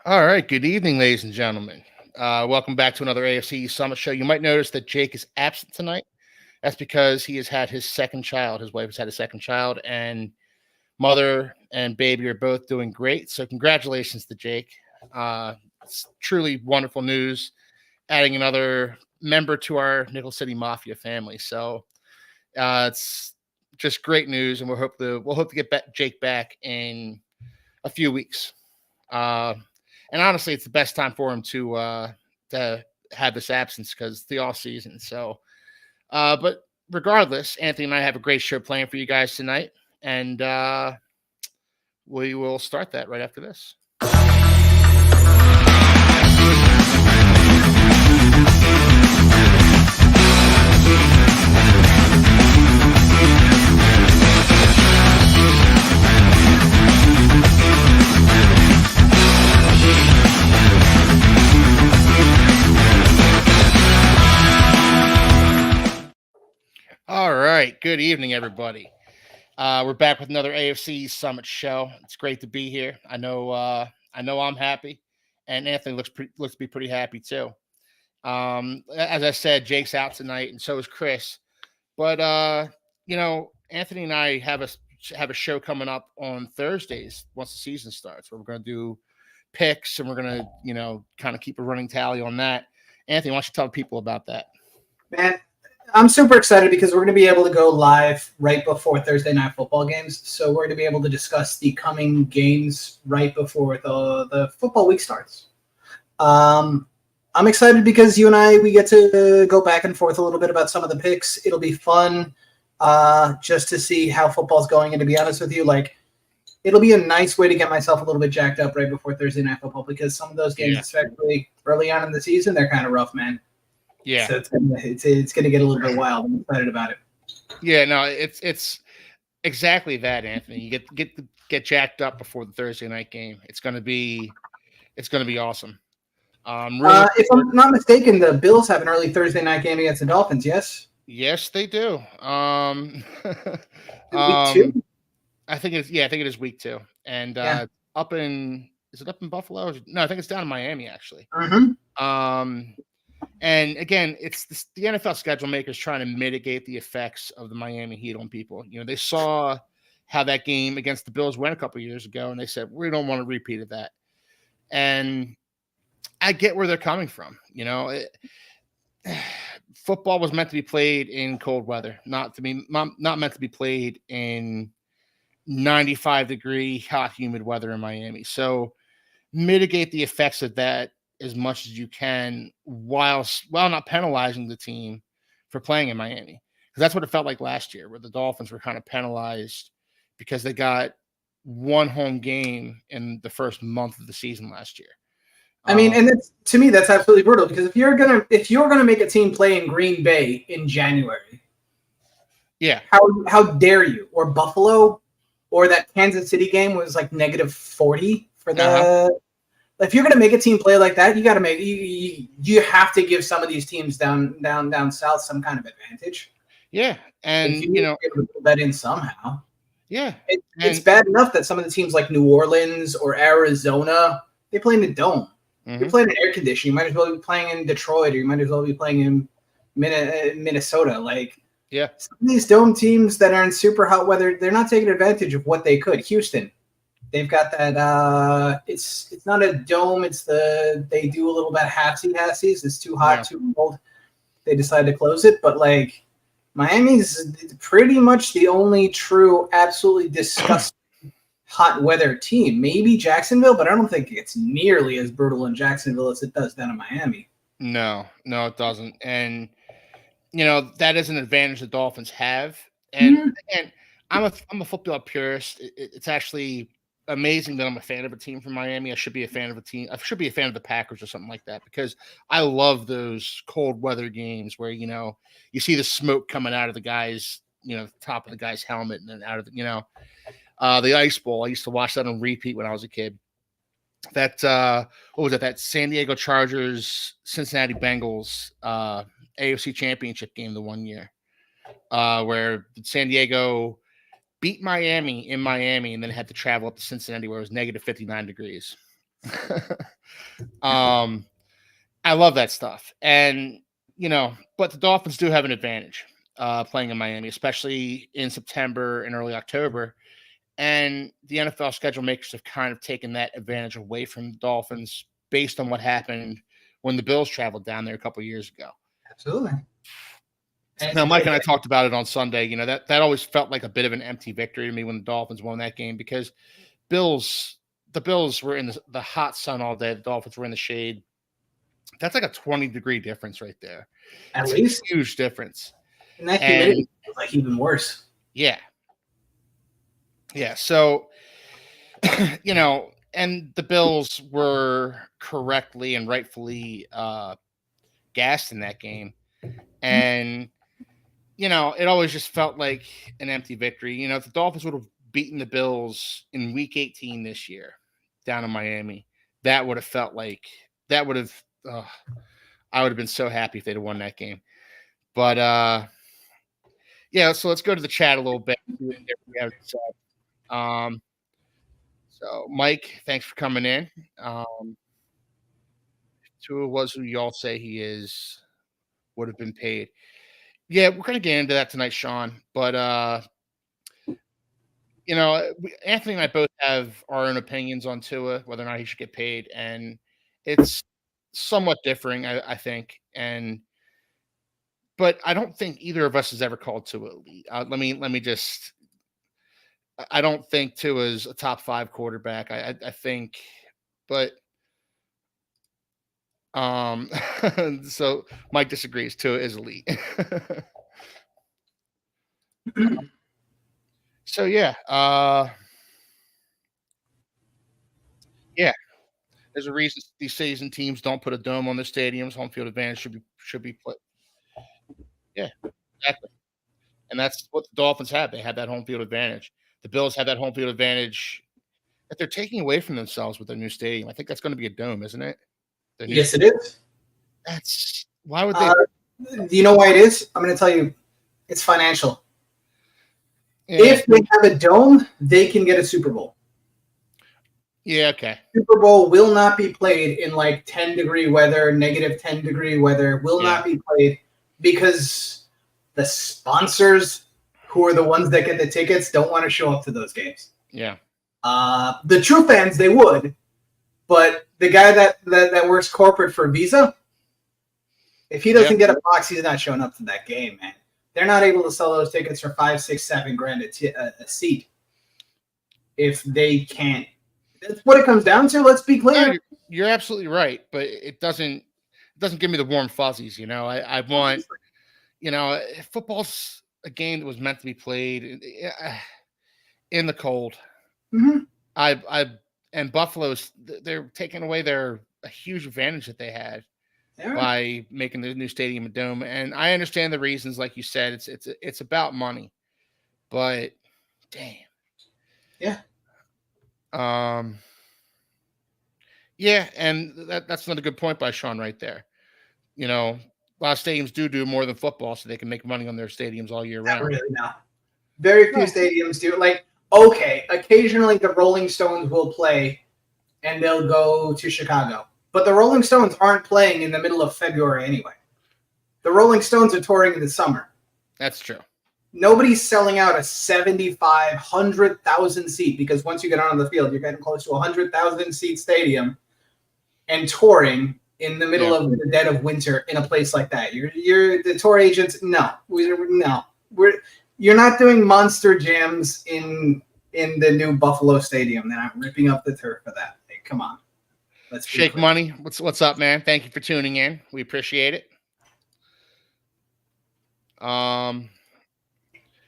All right. Good evening, ladies and gentlemen. Welcome back to another AFC Summit show. You might notice that Jake is absent tonight. That's because he has had his second child. His wife has had a second child, and mother and baby are both doing great. So, congratulations to Jake. It's truly wonderful news, adding another member to our Nickel City Mafia family. So, it's just great news, and we'll hope to get Jake back in a few weeks. Uh, and honestly, it's the best time for him to have this absence because the off season. So, but regardless, Anthony and I have a great show planned for you guys tonight, and we will start that right after this. All right. Good evening, everybody. We're back with another AFC Summit show. It's great to be here. I know I'm happy, and Anthony looks to be pretty happy too. As I said, Jake's out tonight, and so is Chris. But Anthony and I have a show coming up on Thursdays once the season starts, where we're going to do picks, and we're going to kind of keep a running tally on that. Anthony, why don't you tell people about that? Man, I'm super excited because we're going to be able to go live right before Thursday night football games. So we're going to be able to discuss the coming games right before the football week starts. I'm excited because you and we get to go back and forth a little bit about some of the picks. It'll be fun just to see how football's going. And to be honest with you, it'll be a nice way to get myself a little bit jacked up right before Thursday night football because some of those games, especially early on in the season, they're kind of rough, man. Yeah, so it's gonna get a little bit wild. I'm excited about it. Yeah, no, it's exactly that, Anthony. You get jacked up before the Thursday night game. It's gonna be awesome. If I'm not mistaken, the Bills have an early Thursday night game against the Dolphins. Yes, they do. Week 2. I think it is week 2, and up in Buffalo? No, I think it's down in Miami actually. Mm-hmm. And again, it's the NFL schedule makers trying to mitigate the effects of the Miami Heat on people. They saw how that game against the Bills went a couple of years ago, and they said, we don't want to repeat of that. And I get where they're coming from. Football was meant to be played in cold weather, not meant to be played in 95-degree, hot, humid weather in Miami. So mitigate the effects of that as much as you can while not penalizing the team for playing in Miami. Because that's what it felt like last year, where the Dolphins were kind of penalized because they got one home game in the first month of the season last year. I mean, and to me, that's absolutely brutal because if you're gonna make a team play in Green Bay in January, how dare you? Or Buffalo, or that Kansas City game was like -40 for the. If you're going to make a team play like that, you got to you have to give some of these teams down south some kind of advantage. Yeah, and put that in somehow. Yeah, it's bad enough that some of the teams like New Orleans or Arizona, they play in the dome. Mm-hmm. You're playing in air conditioning. You might as well be playing in Detroit, or you might as well be playing in Minnesota. Some of these dome teams that are in super hot weather, they're not taking advantage of what they could. Houston. They've got that. It's not a dome. They do a little bit halfsies. It's too hot, too cold. They decide to close it. But Miami's pretty much the only true, absolutely disgusting hot weather team. Maybe Jacksonville, but I don't think it's nearly as brutal in Jacksonville as it does down in Miami. No, it doesn't. And that is an advantage the Dolphins have. And again, I'm a football purist. It's actually amazing that I'm a fan of a team from Miami. I should be a fan of a team. I should be a fan of the Packers or something like that because I love those cold weather games where you see the smoke coming out of the guy's top of the guy's helmet and then out of the ice bowl. I used to watch that on repeat when I was a kid. That what was it? That San Diego Chargers Cincinnati Bengals AFC Championship game the one year where San Diego beat Miami in Miami and then had to travel up to Cincinnati where it was -59 degrees. I love that stuff. And, but the Dolphins do have an advantage playing in Miami, especially in September and early October. And the NFL schedule makers have kind of taken that advantage away from the Dolphins based on what happened when the Bills traveled down there a couple of years ago. Absolutely. Now, Mike and I talked about it on Sunday. That always felt like a bit of an empty victory to me when the Dolphins won that game because the Bills were in the hot sun all day. The Dolphins were in the shade. That's like a 20-degree difference right there. At least. A huge difference. And that humidity is like even worse. Yeah. Yeah. So, and the Bills were correctly and rightfully gassed in that game. And, it always just felt like an empty victory. If the Dolphins would have beaten the Bills in week 18 this year down in Miami, that would have felt like I would have been so happy if they'd have won that game. But so let's go to the chat a little bit. So Mike, thanks for coming in. Tua was who y'all say he is, would have been paid. Yeah, we're gonna get into that tonight, Sean. But Anthony and I both have our own opinions on Tua, whether or not he should get paid, and it's somewhat differing, I think. But I don't think either of us has ever called Tua elite. Let me just. I don't think Tua is a top 5 quarterback. I think, but so Mike disagrees. Tua is elite. So yeah, there's a reason these season teams don't put a dome on their stadiums. Home field advantage should be put. Yeah, exactly. And that's what the Dolphins have. They have that home field advantage. The Bills have that home field advantage that they're taking away from themselves with their new stadium. I think that's going to be a dome, isn't it? Yes, it is. That's why would they? Do you know why it is? I'm going to tell you. It's financial. Yeah. If they have a dome, they can get a Super Bowl. Yeah, okay. Super Bowl will not be played in like 10-degree weather, negative 10-degree weather. Will not be played because the sponsors, who are the ones that get the tickets, don't want to show up to those games. Yeah. The true fans, they would, but the guy that works corporate for Visa, if he doesn't get a box, he's not showing up to that game, man. They're not able to sell those tickets for $5, $6, $7 grand a seat if they can't. That's what it comes down to. Let's be clear. No, you're absolutely right, but it doesn't give me the warm fuzzies. I want, football's a game that was meant to be played in the cold. Mm-hmm. And Buffalo's, they're taking away a huge advantage that they had by making the new stadium a dome. And I understand the reasons, like you said, it's about money, but damn. Yeah. Yeah, and that's another good point by Sean right there. A lot of stadiums do more than football, so they can make money on their stadiums all year round. Not really, no. Very few stadiums do. Like, okay, occasionally the Rolling Stones will play, and they'll go to Chicago. But the Rolling Stones aren't playing in the middle of February anyway. The Rolling Stones are touring in the summer. That's true. Nobody's selling out a 75, 100,000 seat, because once you get onto the field, you're getting close to a 100,000 seat stadium and touring in the middle of the dead of winter in a place like that. You're the tour agents. You're not doing monster jams in the new Buffalo Stadium. They're not ripping up the turf for that. Hey, come on. Let's Shake Money. What's up, man? Thank you for tuning in. We appreciate it.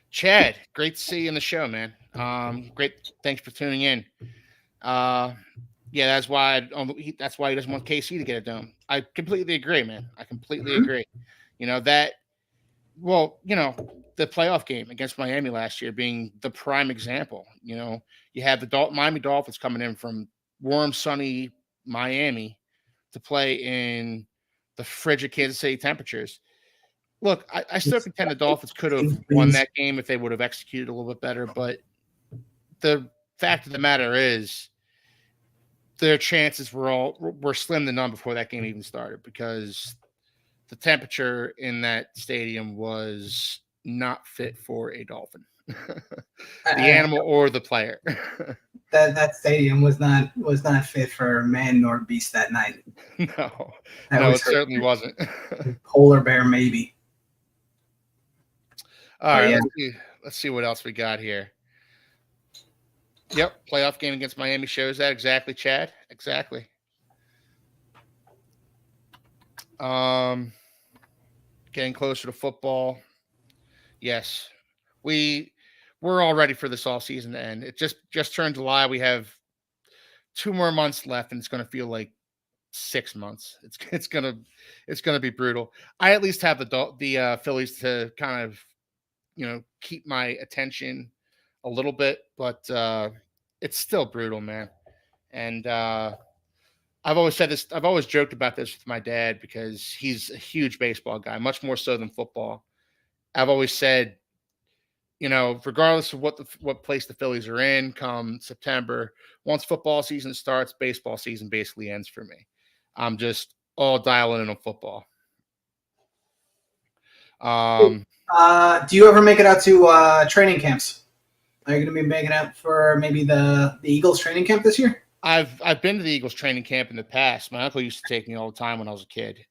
Chad, great to see you in the show, man. Great. Thanks for tuning in. That's why he doesn't want KC to get a dome. I completely agree, man. I completely agree. The playoff game against Miami last year being the prime example. You have the Miami Dolphins coming in from warm, sunny Miami to play in the frigid Kansas City temperatures. Look, I still contend the Dolphins could have won that game if they would have executed a little bit better. But the fact of the matter is, their chances were slim to none before that game even started because the temperature in that stadium was not fit for a Dolphin, the animal or the player. that stadium was not fit for man nor beast that night. No, it certainly wasn't. Polar bear, maybe. All right, let's see what else we got here. Yep, playoff game against Miami shows that exactly, Chad. Exactly. Getting closer to football. Yes, we're all ready for this off season to end. It just turned July. We have 2 more months left, and it's going to feel like 6 months. It's gonna be brutal. I at least have the Phillies to kind of keep my attention a little bit, but it's still brutal, man. And I've always said this. I've always joked about this with my dad because he's a huge baseball guy, much more so than football. I've always said, regardless of what place the Phillies are in, come September, once football season starts, baseball season basically ends for me. I'm just all dialing in on football. Do you ever make it out to training camps? Are you going to be making it out for maybe the Eagles training camp this year? I've been to the Eagles training camp in the past. My uncle used to take me all the time when I was a kid,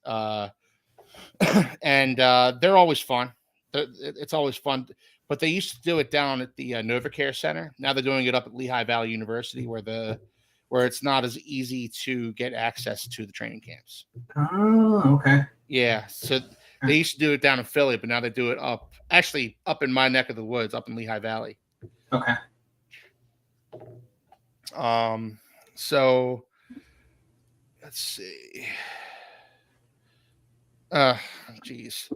and they're always fun. It's always fun, but they used to do it down at the NovaCare Center. Now they're doing it up at Lehigh Valley University, where it's not as easy to get access to the training camps. Oh, okay. Yeah, so they used to do it down in Philly, but now they do it up in my neck of the woods, up in Lehigh Valley. Okay. So let's see. Geez.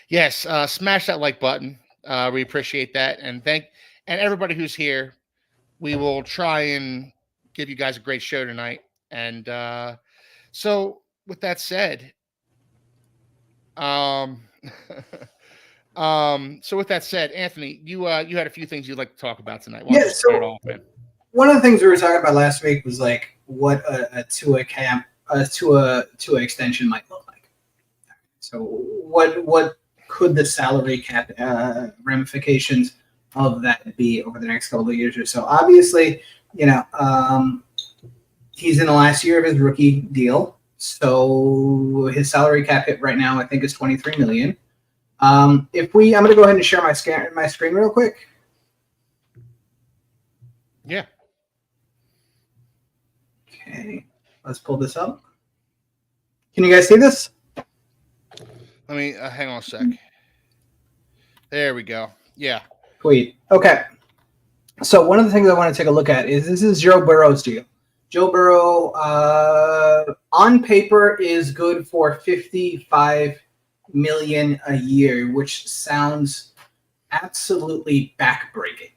Yes, smash that like button. We appreciate that, and everybody who's here. We will try and give you guys a great show tonight. And so, with that said, Anthony, you had a few things you'd like to talk about tonight. Yeah, so one of the things we were talking about last week was like what a Tua extension might look like. So what could the salary cap ramifications of that be over the next couple of years or so? Obviously, he's in the last year of his rookie deal, so his salary cap hit right now I think is $23 million. I'm going to go ahead and share my screen real quick. Yeah. Okay, let's pull this up. Can you guys see this? Let me hang on a sec. There we go. Yeah. Sweet. Okay. So one of the things I want to take a look at is this is Joe Burrow's deal. Joe Burrow, on paper, is good for $55 million a year, which sounds absolutely backbreaking.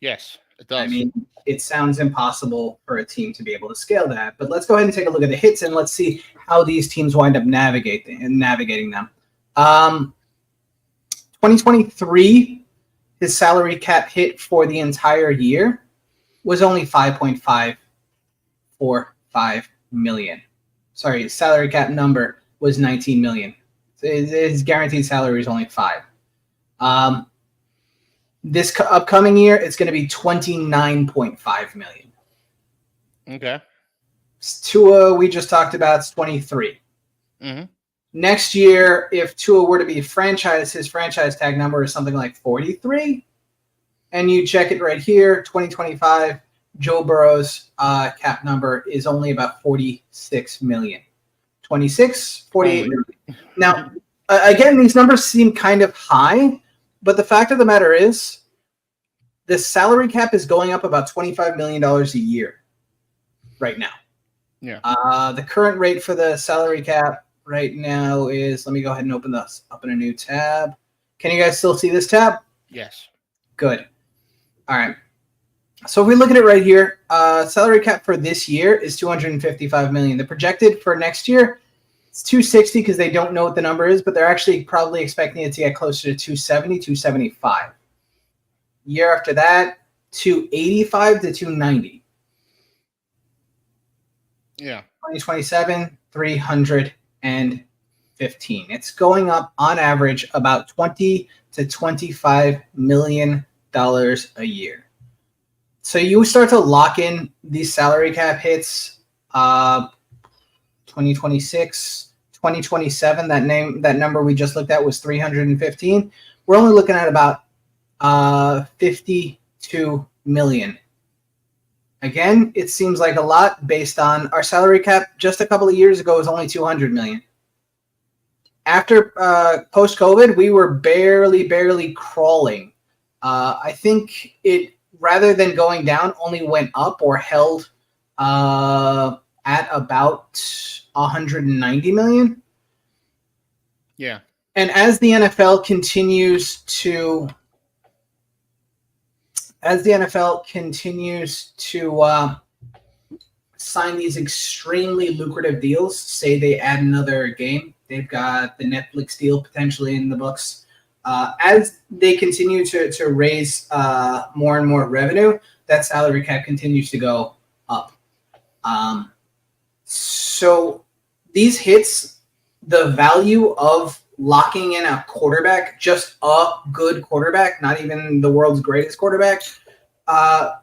Yes, it does. I mean, it sounds impossible for a team to be able to scale that. But let's go ahead and take a look at the hits and let's see how these teams wind up navigating them. 2023, his salary cap hit for the entire year was only $5.545 million. Sorry, his salary cap number was $19 million. So his guaranteed salary is only $5 million. This upcoming year, it's going to be $29.5 million. Okay. Tua, we just talked about, is 23. Mm-hmm. Next year, if Tua were to be franchised, his franchise tag number is something like 43. And you check it right here, 2025, Joe Burrow's cap number is only about $46 million. 26, 48 million. Now, again, these numbers seem kind of high, but the fact of the matter is the salary cap is going up about $25 million a year right now. Yeah. The current rate for the salary cap right now is, let me go ahead and open this up in a new tab. Can you guys still see this tab? Yes. Good. All right. So if we look at it right here, salary cap for this year is $255 million. The projected for next year, it's $260 because they don't know what the number is, but they're actually probably expecting it to get closer to $270, $275. Year after that, 285 to 290. Yeah. 2027, 315. It's going up on average about $20 to $25 million a year. So you start to lock in these salary cap hits, 2026, 2027. That number we just looked at was 315. We're only looking at about 52 million. Again, it seems like a lot based on our salary cap just a couple of years ago was only 200 million. After post-COVID, we were barely crawling. I think it, rather than going down, only went up or held at about 190 million. Yeah. And as the NFL continues to sign these extremely lucrative deals, say they add another game, they've got the Netflix deal potentially in the books. As they continue to raise more and more revenue, that salary cap continues to go up. So these hits, the value of locking in a quarterback, just a good quarterback, not even the world's greatest quarterback, the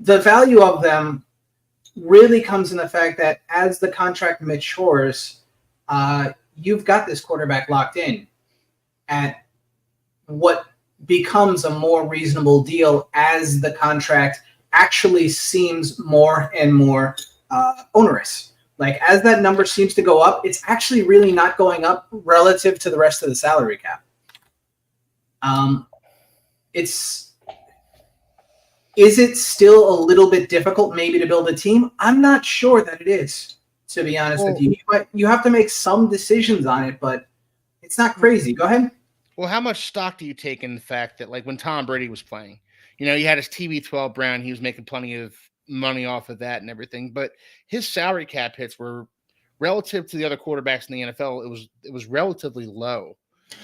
value of them really comes in the fact that as the contract matures, you've got this quarterback locked in at what becomes a more reasonable deal as the contract actually seems more and more onerous. Like, as that number seems to go up, it's actually really not going up relative to the rest of the salary cap. Is it still a little bit difficult maybe to build a team? I'm not sure that it is, to be honest with you. You have to make some decisions on it, but it's not crazy. Go ahead. Well, how much stock do you take in the fact that, like, when Tom Brady was playing, you know, he had his TB12 brand, he was making plenty of money off of that and everything, but his salary cap hits were relative to the other quarterbacks in the NFL. It was relatively low.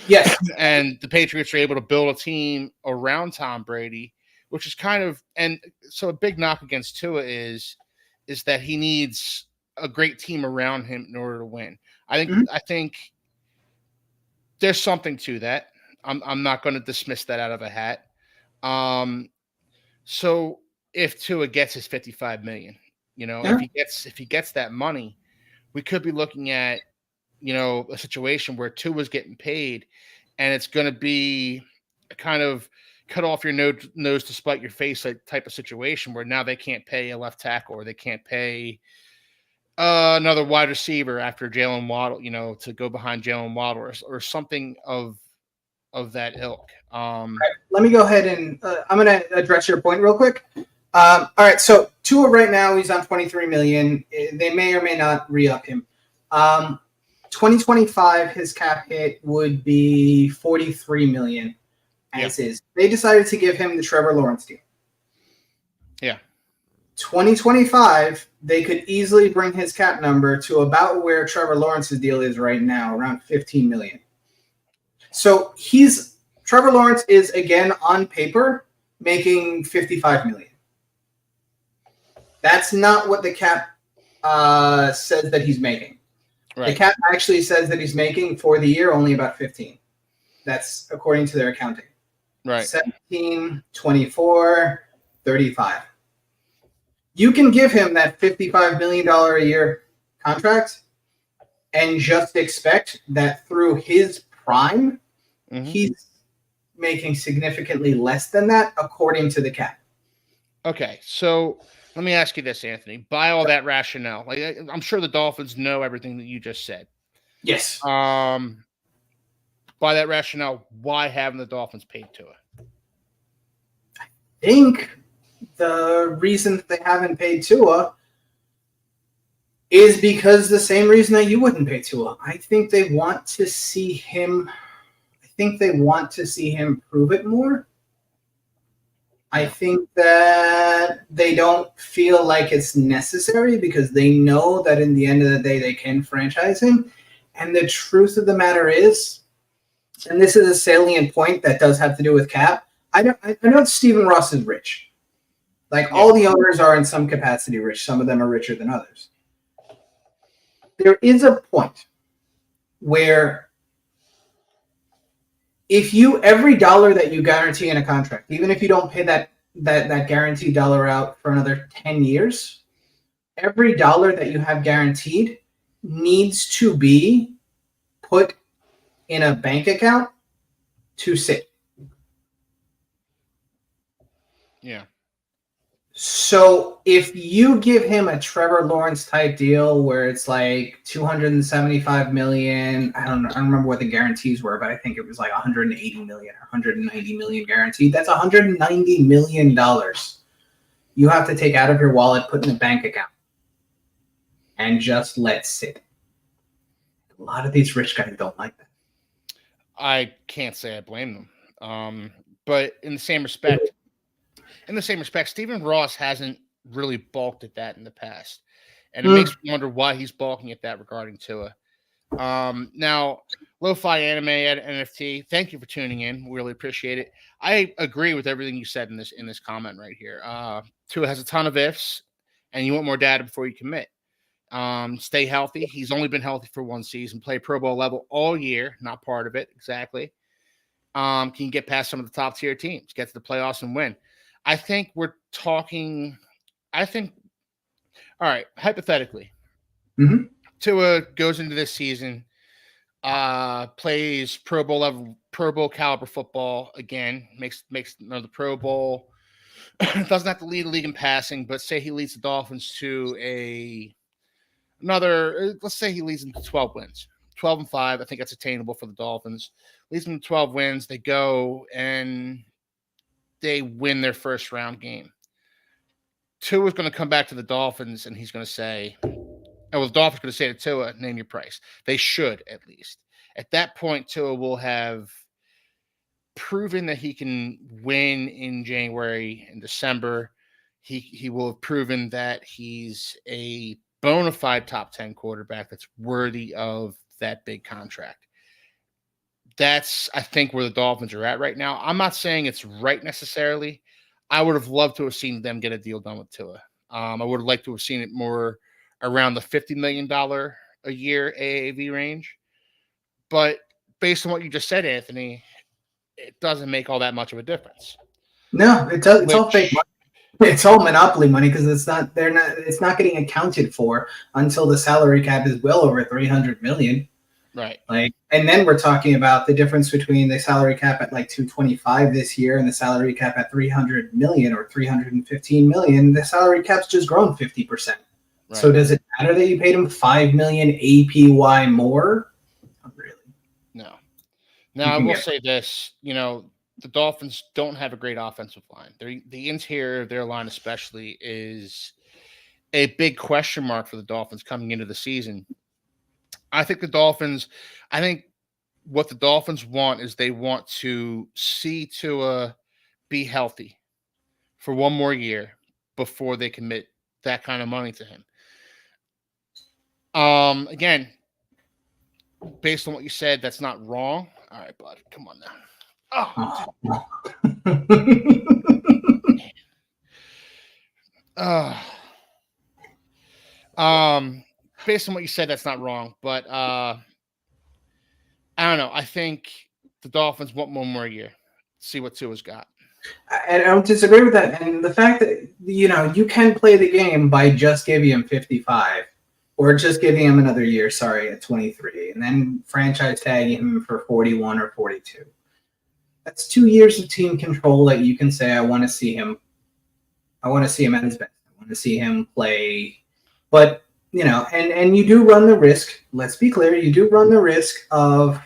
Yes. And the Patriots were able to build a team around Tom Brady, which is kind of, and so a big knock against Tua is that he needs a great team around him in order to win. I think there's something to that. I'm not going to dismiss that out of a hat. So if Tua gets his 55 million, you know, if he gets that money, we could be looking at, you know, a situation where Tua's getting paid, and it's going to be a kind of cut off your nose to spite your face type of situation where now they can't pay a left tackle, or they can't pay another wide receiver after Jalen Waddle, you know, to go behind Jalen Waddle or something of that ilk. Let me go ahead and I'm going to address your point real quick. All right, so Tua right now, he's on 23 million. They may or may not re-up him. 2025, his cap hit would be 43 million as is. They decided to give him the Trevor Lawrence deal. Yeah. 2025, they could easily bring his cap number to about where Trevor Lawrence's deal is right now, around 15 million. So Trevor Lawrence is, again, on paper, making 55 million. That's not what the cap says that he's making. Right. The cap actually says that he's making for the year only about 15. That's according to their accounting. Right. 17, 24, 35. You can give him that $55 million a year contract and just expect that through his prime, he's making significantly less than that according to the cap. Okay, so let me ask you this, Anthony. By all that rationale, like, I'm sure the Dolphins know everything that you just said. Yes. By that rationale, why haven't the Dolphins paid Tua? I think the reason that they haven't paid Tua is because the same reason that you wouldn't pay Tua. I think they want to see him. I think they want to see him prove it more. I think that they don't feel like it's necessary because they know that in the end of the day they can franchise him. And the truth of the matter is, and this is a salient point that does have to do with cap, I know Stephen Ross is rich. Like all the owners are in some capacity rich. Some of them are richer than others. There is a point where if every dollar that you guarantee in a contract, even if you don't pay that guaranteed dollar out for another 10 years, every dollar that you have guaranteed needs to be put in a bank account to sit. Yeah. So if you give him a Trevor Lawrence type deal where it's like $275 million, I don't remember what the guarantees were, but I think it was like $180 million or $190 million guaranteed. That's $190 million you have to take out of your wallet, put in a bank account, and just let sit. A lot of these rich guys don't like that. I can't say I blame them. But in the same respect, Stephen Ross hasn't really balked at that in the past. And it makes me wonder why he's balking at that regarding Tua. Now, Lo-Fi Anime at NFT, thank you for tuning in. We really appreciate it. I agree with everything you said in this comment right here. Tua has a ton of ifs, and you want more data before you commit. Stay healthy. He's only been healthy for one season. Play Pro Bowl level all year, not part of it. Exactly. Can you get past some of the top tier teams, get to the playoffs and win? I think we're talking. All right, hypothetically, Tua goes into this season, plays Pro Bowl level, Pro Bowl caliber football again, makes another Pro Bowl. Doesn't have to lead the league in passing, but say he leads the Dolphins to let's say he leads them to 12 wins. 12-5, I think that's attainable for the Dolphins. Leads them to 12 wins. They go and they win their first round game. Tua is going to come back to the Dolphins and he's going to say, the Dolphins are going to say to Tua, name your price. They should, at least. At that point, Tua will have proven that he can win in January and December. He will have proven that he's a bona fide top 10 quarterback that's worthy of that big contract. That's, I think, where the Dolphins are at right now. I'm not saying it's right necessarily. I would have loved to have seen them get a deal done with Tua. I would have liked to have seen it more around the $50 million a year AAV range. But based on what you just said, Anthony, it doesn't make all that much of a difference. No, it does. It's all fake money. It's all monopoly money because it's not getting accounted for until the salary cap is well over $300 million. Right. And then we're talking about the difference between the salary cap at like 225 this year and the salary cap at 300 million or 315 million. The salary cap's just grown 50%. Right. So does it matter that you paid him 5 million APY more? Not really. No. Now I will say this, the Dolphins don't have a great offensive line. The interior of their line especially is a big question mark for the Dolphins coming into the season. I think what the Dolphins want is they want to see Tua be healthy for one more year before they commit that kind of money to him. Again, based on what you said, that's not wrong. All right, bud, come on now. Based on what you said, that's not wrong, but I don't know. I think the Dolphins want one more year. See what Tua's got. And I don't disagree with that. And the fact that, you can play the game by just giving him 55 or just giving him another year, at 23, and then franchise tagging him for 41 or 42. That's 2 years of team control that you can say, I want to see him at his best. I want to see him play. But, and you do run the risk, let's be clear, you do run the risk of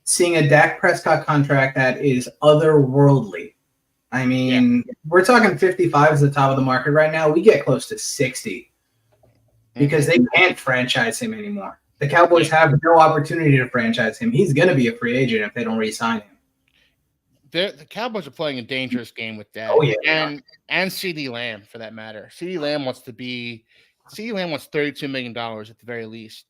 seeing a Dak Prescott contract that is otherworldly. I mean, We're talking 55 is the top of the market right now. We get close to 60 because they can't franchise him anymore. The Cowboys have no opportunity to franchise him. He's going to be a free agent if they don't re-sign him. The Cowboys are playing a dangerous game with Dak and CeeDee Lamb, for that matter. CeeDee Lamb wants $32 million at the very least.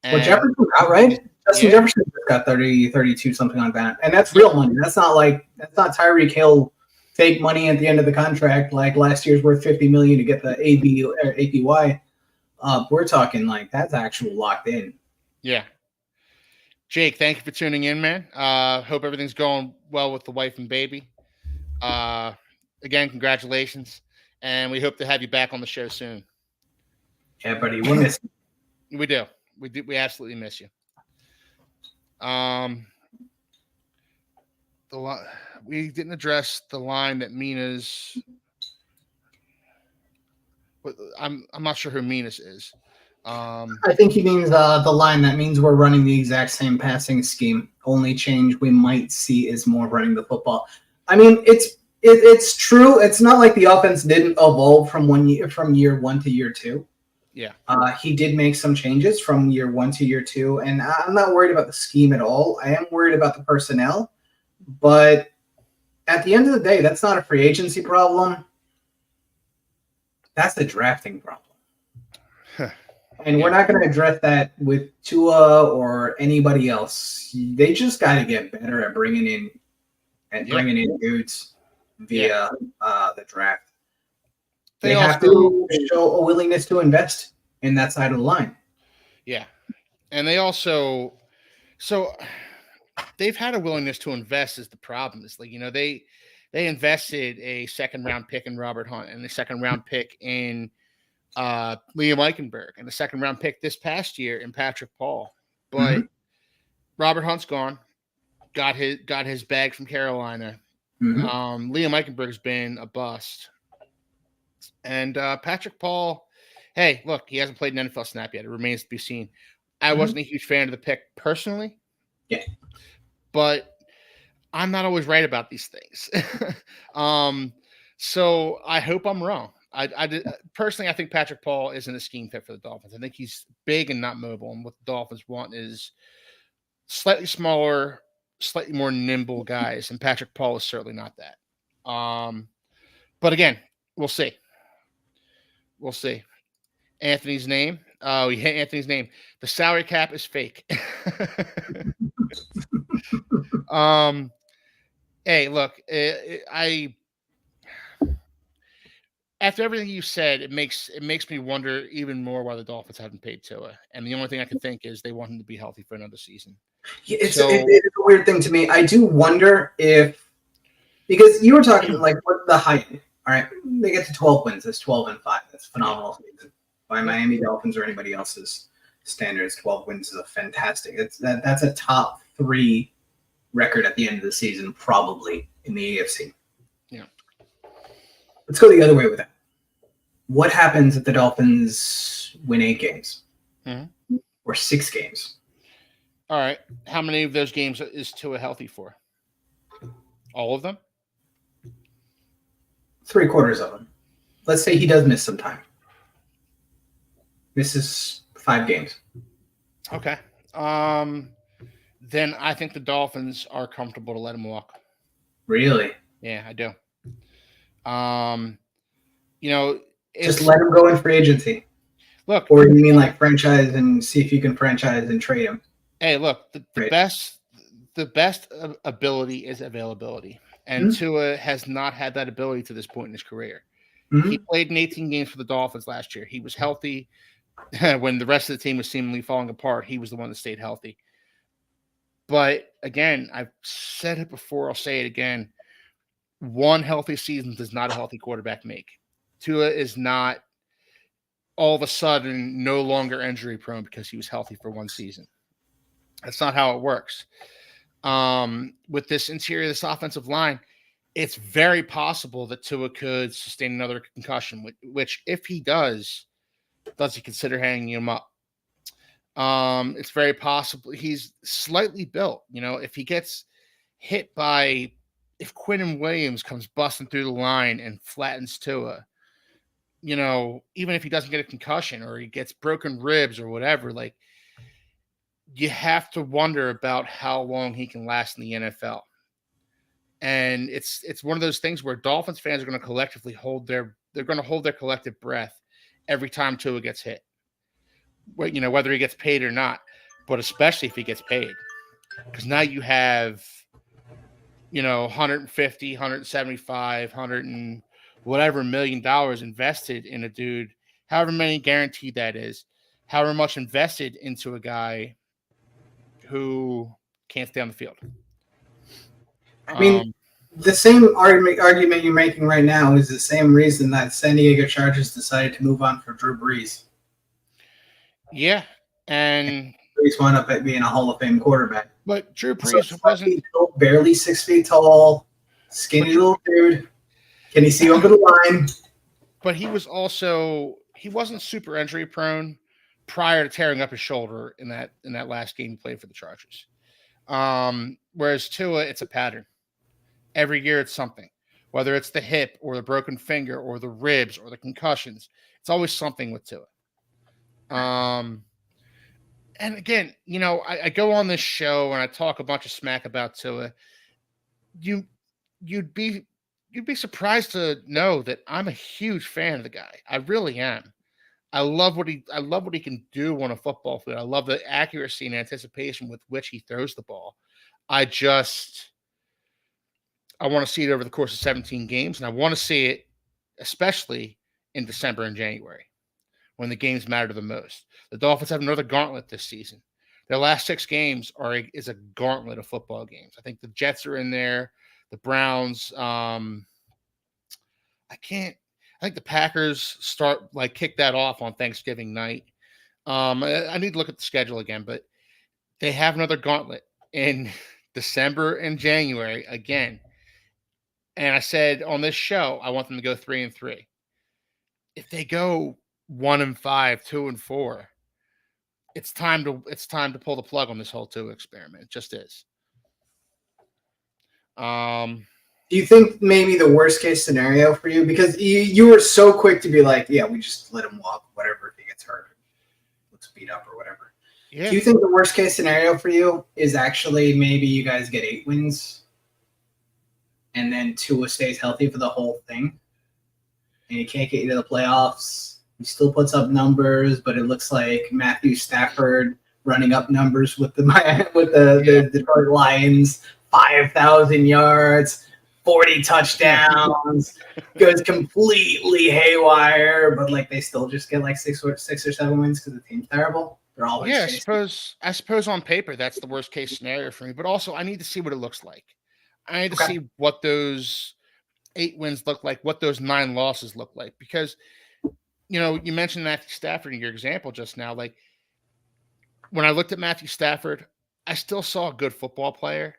Well, Jefferson got right. Jefferson got 30, 32, something like that, and that's real money. That's not Tyreek Hill fake money at the end of the contract, like last year's worth $50 million to get the APY. We're talking like that's actual locked in. Yeah. Jake, thank you for tuning in, man. Hope everything's going well with the wife and baby. Again, congratulations, and we hope to have you back on the show soon. Yeah, buddy, we'll miss you. We do. We absolutely miss you. We didn't address the line that Mina's. I'm not sure who Mina's is. I think he means the line that means we're running the exact same passing scheme. Only change we might see is more running the football. I mean, it's true. It's not like the offense didn't evolve from year one to year two. Yeah. He did make some changes from year one to year two, and I'm not worried about the scheme at all. I am worried about the personnel, but at the end of the day, that's not a free agency problem. That's the drafting problem. And we're not going to address that with Tua or anybody else. They just got to get better at bringing in dudes via the draft. They have to show a willingness to invest in that side of the line. Yeah. And they also they've had a willingness to invest is the problem. It's like, they invested a second round pick in Robert Hunt and a second round pick in Liam Eichenberg and a second round pick this past year in Patrick Paul. But Robert Hunt's gone. Got his bag from Carolina. Liam Eichenberg's been a bust. And Patrick Paul, hey, look, he hasn't played an NFL snap yet. It remains to be seen. I wasn't a huge fan of the pick personally. Yeah. But I'm not always right about these things. So I hope I'm wrong. Personally, I think Patrick Paul isn't a scheme fit for the Dolphins. I think he's big and not mobile. And what the Dolphins want is slightly smaller, slightly more nimble guys. And Patrick Paul is certainly not that. But again, we'll see. We'll see. Anthony's name. Oh, you hit Anthony's name. The salary cap is fake. Hey, look, after everything you said, it makes me wonder even more why the Dolphins haven't paid Tua. And the only thing I can think is they want him to be healthy for another season. Yeah, it's a weird thing to me. I do wonder because you were talking like what the height. All right, they get to 12 wins. That's 12-5. That's phenomenal. By Miami Dolphins or anybody else's standards, 12 wins is a fantastic. That's a top 3 record at the end of the season, probably in the AFC. Yeah. Let's go the other way with that. What happens if the Dolphins win 8 games or 6 games? All right. How many of those games is Tua healthy for? All of them? 3/4 of them. Let's say he does miss some time. Misses 5 games. Okay. Then I think the Dolphins are comfortable to let him walk. Really? Yeah, I do. Just let him go in free agency. Look, or you mean like franchise and see if you can franchise and trade him? Hey, look, the best ability is availability, and Tua has not had that ability to this point in his career. He played in 18 games for the Dolphins last year. He was healthy when the rest of the team was seemingly falling apart. He was the one that stayed healthy. But again, I've said it before. I'll say it again. One healthy season does not a healthy quarterback make. Tua is not all of a sudden no longer injury prone because he was healthy for one season. That's not how it works. With this interior, this offensive line, it's very possible that Tua could sustain another concussion, which if he does he consider hanging him up? It's very possible. He's slightly built. If he gets hit if Quinnen Williams comes busting through the line and flattens Tua, even if he doesn't get a concussion or he gets broken ribs or whatever, like you have to wonder about how long he can last in the NFL. And it's one of those things where Dolphins fans are going to collectively hold their collective breath every time Tua gets hit. Whether he gets paid or not, but especially if he gets paid, because now you have 150, 175, 100 and whatever $1 million invested in a dude, however many guaranteed that is, however much invested into a guy who can't stay on the field. I mean, the same argument you're making right now is the same reason that San Diego Chargers decided to move on for Drew Brees. Yeah, and Brees wound up being a Hall of Fame quarterback. But Drew Brees wasn't barely 6 feet tall, skinny little dude. Can you see over the line? But he wasn't super injury prone prior to tearing up his shoulder in that last game he played for the Chargers. Whereas Tua, it's a pattern. Every year it's something. Whether it's the hip or the broken finger or the ribs or the concussions, it's always something with Tua. And again, I go on this show and I talk a bunch of smack about Tua. You'd be surprised to know that I'm a huge fan of the guy. I really am. I love what he can do on a football field. I love the accuracy and anticipation with which he throws the ball. I want to see it over the course of 17 games, and I want to see it especially in December and January when the games matter the most. The Dolphins have another gauntlet this season. Their last 6 games is a gauntlet of football games. I think the Jets are in there, the Browns. I think the Packers kick that off on Thanksgiving night. I need to look at the schedule again, but they have another gauntlet in December and January again. And I said on this show, I want them to go 3-3. If they go 1-5, 2-4, it's time to pull the plug on this whole Tua experiment. It just is. Do you think maybe the worst case scenario for you, because you were so quick to be like, yeah, we just let him walk, whatever, if he gets hurt, looks beat up or whatever. Yeah. Do you think the worst case scenario for you is actually maybe you guys get 8 wins and then Tua stays healthy for the whole thing and he can't get you to the playoffs? He still puts up numbers, but it looks like Matthew Stafford running up numbers with the Detroit Lions, 5,000 yards, 40 touchdowns, goes completely haywire, but they still just get 6 or 7 wins because the team's terrible. They're always I suppose on paper that's the worst case scenario for me, but also I need to see what it looks like. I need to see what those 8 wins look like, what those 9 losses look like, because you mentioned Matthew Stafford in your example just now. When I looked at Matthew Stafford, I still saw a good football player.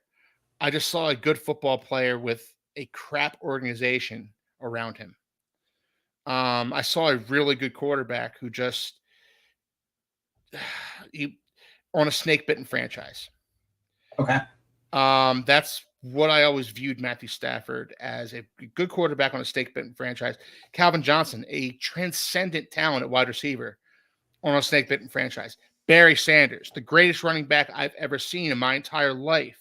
I just saw a good football player with a crap organization around him. I saw a really good quarterback who just on a snake-bitten franchise. Okay. That's what I always viewed Matthew Stafford as, a good quarterback on a snake-bitten franchise. Calvin Johnson, a transcendent talent at wide receiver on a snake-bitten franchise. Barry Sanders, the greatest running back I've ever seen in my entire life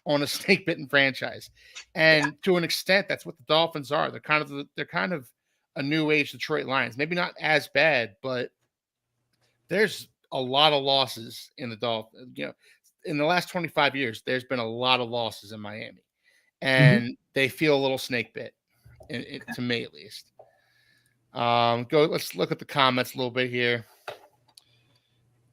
on a snake-bitten franchise. And to an extent, that's what the Dolphins are. They're kind of a new age Detroit Lions. Maybe not as bad, but there's a lot of losses in the Dolphins. In the last 25 years, there's been a lot of losses in Miami, and they feel a little snake bit, to me at least. Let's look at the comments a little bit here.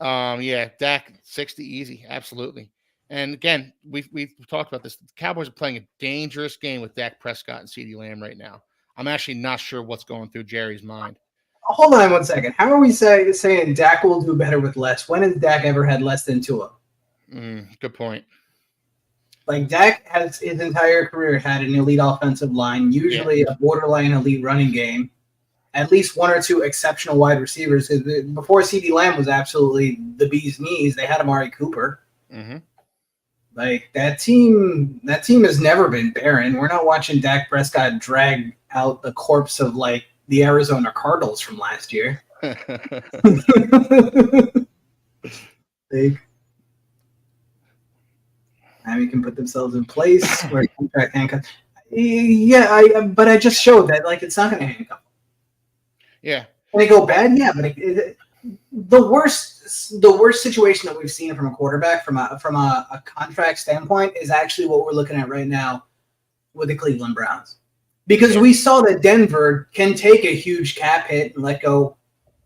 Dak 60 easy, absolutely. And again, we've talked about this. The Cowboys are playing a dangerous game with Dak Prescott and CeeDee Lamb right now. I'm actually not sure what's going through Jerry's mind. Hold on 1 second. How are we saying Dak will do better with less? When has Dak ever had less than Tua? Good point. Dak has his entire career had an elite offensive line, usually a borderline elite running game, at least 1 or 2 exceptional wide receivers. Before CeeDee Lamb was absolutely the bee's knees, they had Amari Cooper. Mm-hmm. That team has never been barren. We're not watching Dak Prescott drag out the corpse of the Arizona Cardinals from last year. Miami can put themselves in place where contract handcuffs. But I just showed that it's not going to handcuff. Yeah. Can they go bad? Yeah, but the worst situation that we've seen from a quarterback from a contract standpoint is actually what we're looking at right now with the Cleveland Browns. Because we saw that Denver can take a huge cap hit and let go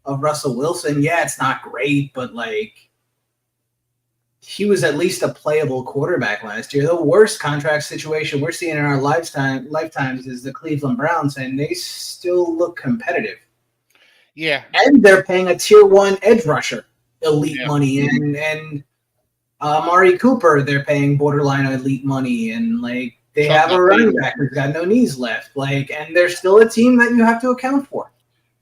of Russell Wilson. Yeah, it's not great, but like he was at least a playable quarterback last year. The worst contract situation we're seeing in our lifetimes is the Cleveland Browns, and they still look competitive. Yeah. And they're paying a tier 1 edge rusher elite money, and Amari Cooper, they're paying borderline elite money, and like they have a running back who's got no knees left. Like, and they're still a team that you have to account for.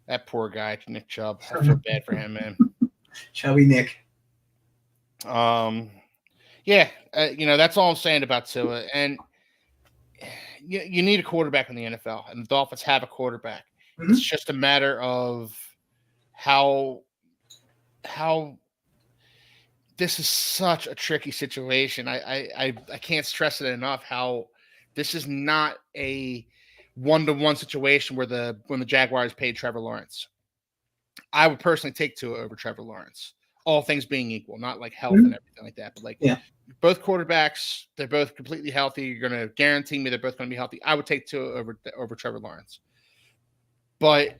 That poor guy, Nick Chubb. I feel bad for him, man. Chubby Nick. That's all I'm saying about Tua. And you need a quarterback in the NFL, and the Dolphins have a quarterback. Mm-hmm. It's just a matter of how this is such a tricky situation. I can't stress it enough how this is not a one-to-one situation where when the Jaguars paid Trevor Lawrence. I would personally take Tua over Trevor Lawrence, all things being equal, not like health and everything like that, but like both quarterbacks, they're both completely healthy. You're going to guarantee me they're both going to be healthy. I would take Tua over Trevor Lawrence. But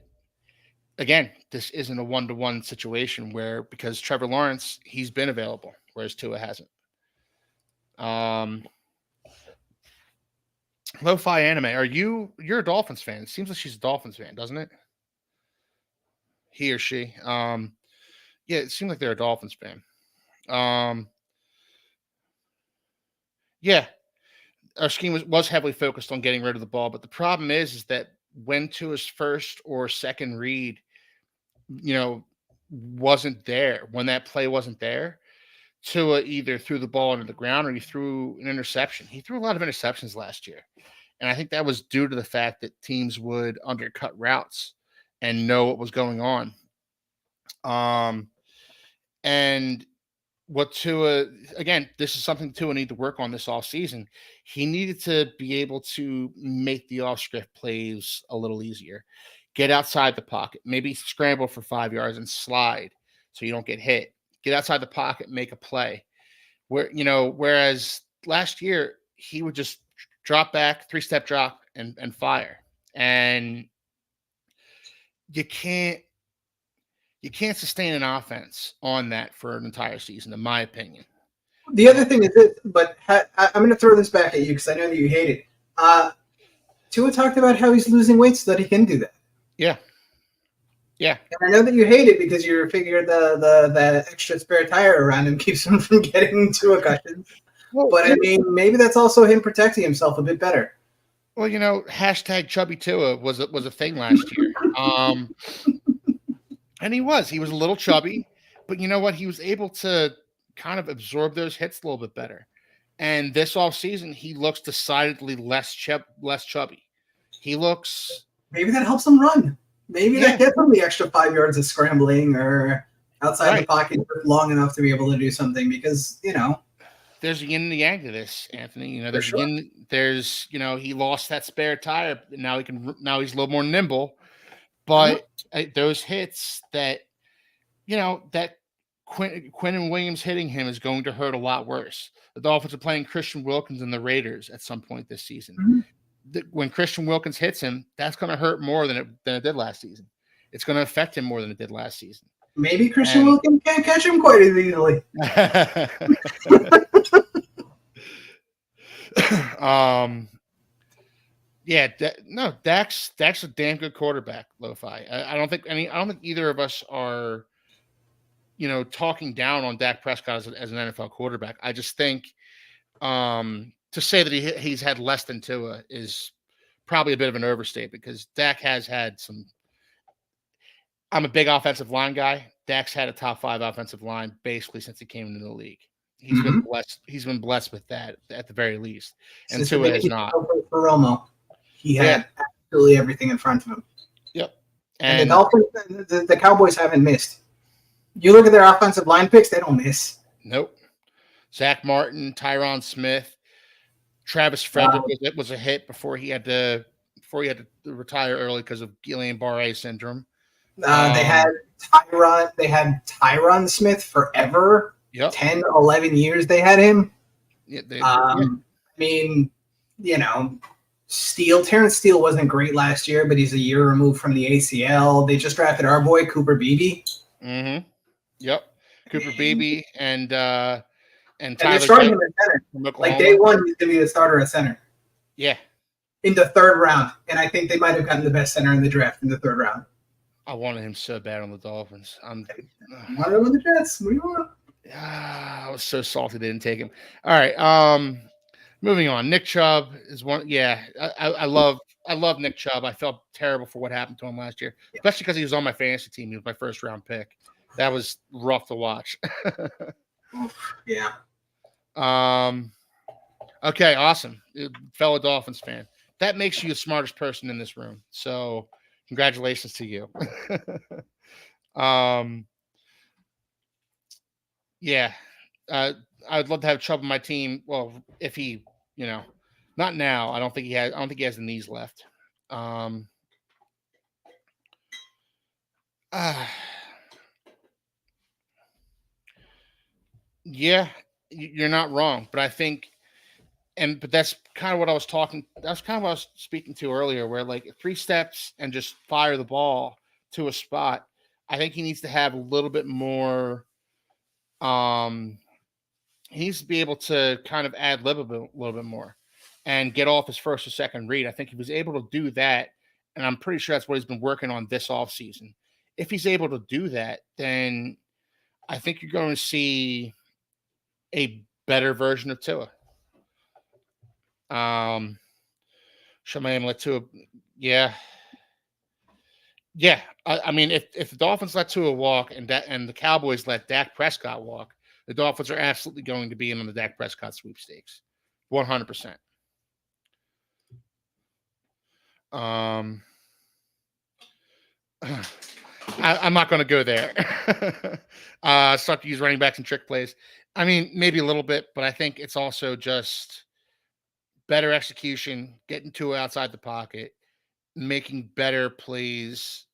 again, this isn't a one-to-one situation because Trevor Lawrence, he's been available, whereas Tua hasn't. Lo-Fi Anime, you're a Dolphins fan. It seems like she's a Dolphins fan, doesn't it? He or she. It seems like they're a Dolphins fan. Our scheme was heavily focused on getting rid of the ball, but the problem is that when Tua's first or second read, wasn't there, when that play wasn't there, Tua either threw the ball into the ground or he threw an interception. He threw a lot of interceptions last year. And I think that was due to the fact that teams would undercut routes and know what was going on. And what Tua, again, this is something Tua needed to work on this offseason. He needed to be able to make the off-script plays a little easier. Get outside the pocket, maybe scramble for 5 yards and slide so you don't get hit. Get outside the pocket, make a play. Whereas last year he would just drop back, 3-step drop and fire. And you can't sustain an offense on that for an entire season, in my opinion. The other thing is this, but I'm going to throw this back at you because I know that you hate it. Tua talked about how he's losing weight so that he can do that. Yeah. Yeah. And I know that you hate it because you figure the extra spare tire around him keeps him from getting into a cushion. But I mean, maybe that's also him protecting himself a bit better. Well, hashtag Chubby Tua was a thing last year. And he was a little chubby, but you know what? He was able to kind of absorb those hits a little bit better. And this offseason, he looks decidedly less chubby. He looks... Maybe that helps him run. Maybe that gets him the extra 5 yards of scrambling or outside the pocket long enough to be able to do something because, There's a yin and yang to this, Anthony. He lost that spare tire. Now he's a little more nimble. But those hits that Quinn Williams hitting him is going to hurt a lot worse. The Dolphins are playing Christian Wilkins and the Raiders at some point this season. Mm-hmm. When Christian Wilkins hits him, that's going to hurt more than it did last season. It's going to affect him more than it did last season. Maybe Christian Wilkins can't catch him quite as easily. Dak's a damn good quarterback, Lo-Fi. I don't think either of us are, talking down on Dak Prescott as an NFL quarterback. I just think to say that he's had less than Tua is probably a bit of an overstatement because Dak has had some. I'm a big offensive line guy. Dak's had a top 5 offensive line basically since he came into the league. He's been blessed. He's been blessed with that at the very least, and Tua has not. For Romo, he had absolutely everything in front of him. Yep, and the Dolphins, the Cowboys haven't missed. You look at their offensive line picks; they don't miss. Nope. Zach Martin, Tyron Smith, Travis Frederick was a hit before he had to retire early because of Guillain-Barré syndrome. They had Tyron Smith forever. Yep. 10, 11 years they had him. Yeah, I mean, Terrence Steele wasn't great last year, but he's a year removed from the ACL. They just drafted our boy Cooper Beebe. Mm-hmm. Yep, Cooper Beebe and Tyler. And they're starting him at center. Like day one, he's going to be the starter at center. Yeah. In the third round, and I think they might have gotten the best center in the draft in the third round. I wanted him so bad on the Dolphins. I wanted him on the Jets. What do you want? I was so salty they didn't take him. All right. Moving on. Nick Chubb is one. Yeah, I love Nick Chubb. I felt terrible for what happened to him last year, especially because he was on my fantasy team. He was my first round pick. That was rough to watch. Yeah. Okay, awesome. Fellow Dolphins fan. That makes you the smartest person in this room. So congratulations to you. Yeah. I'd love to have Chubb on my team. Well, if he, not now. I don't think he has the knees left. Yeah, you're not wrong, but I think, but that's kind of what I was speaking to earlier, where like 3 steps and just fire the ball to a spot. I think he needs to have a little bit more. He needs to be able to kind of ad lib a little bit more and get off his first or second read. I think he was able to do that, and I'm pretty sure that's what he's been working on this offseason. If he's able to do that, then I think you're going to see a better version of Tua. Let Tua, yeah. I mean, if the Dolphins let Tua walk and the Cowboys let Dak Prescott walk, the Dolphins are absolutely going to be in on the Dak Prescott sweepstakes, 100%. I'm not going to go there. Start to use running backs and trick plays. I mean, maybe a little bit, but I think it's also just better execution, getting Tua outside the pocket, making better plays,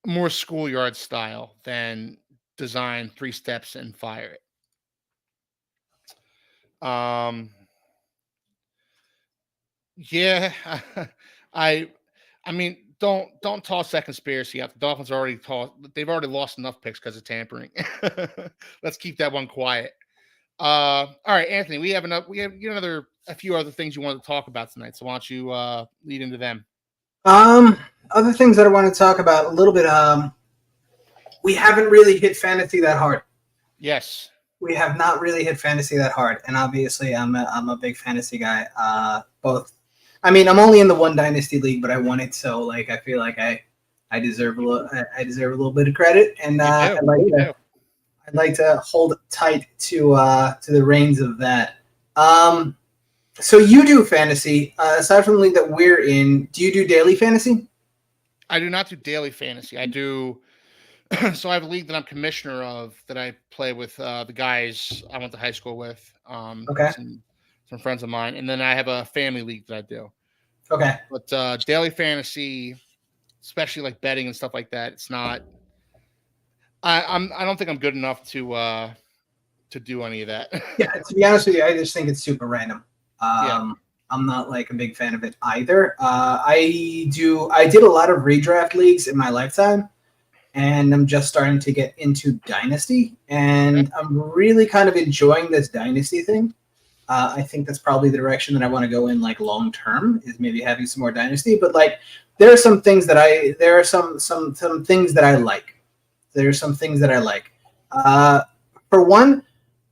more schoolyard style than design 3 steps and fire it. Yeah, I mean, don't toss that conspiracy out. The Dolphins they've already lost enough picks because of tampering. Let's keep that one quiet. All right, Anthony, we have a few other things you want to talk about tonight. So why don't you lead into them? Other things that I want to talk about a little bit. We haven't really hit fantasy that hard. Yes, we have not really hit fantasy that hard, and obviously, I'm a big fantasy guy. Both. I mean, I'm only in the one dynasty league, but I won it, so like I feel like I deserve a little bit of credit, and I'd like to hold tight to the reins of that. So you do fantasy aside from the league that we're in. Do you do daily fantasy? I do not do daily fantasy. I do. So I have a league that I'm commissioner of that I play with the guys I went to high school with. Okay. Some friends of mine, and then I have a family league that I do. Okay. But daily fantasy, especially like betting and stuff like that, it's not. I don't think I'm good enough to do any of that. Yeah, to be honest with you, I just think it's super random. I'm not like a big fan of it either. I did a lot of redraft leagues in my lifetime, and I'm just starting to get into dynasty, and I'm really kind of enjoying this dynasty thing. I think that's probably the direction that I want to go in, like long term, is maybe having some more dynasty. But like, there are some things that there are some things that I like. There are some things that I like. For one,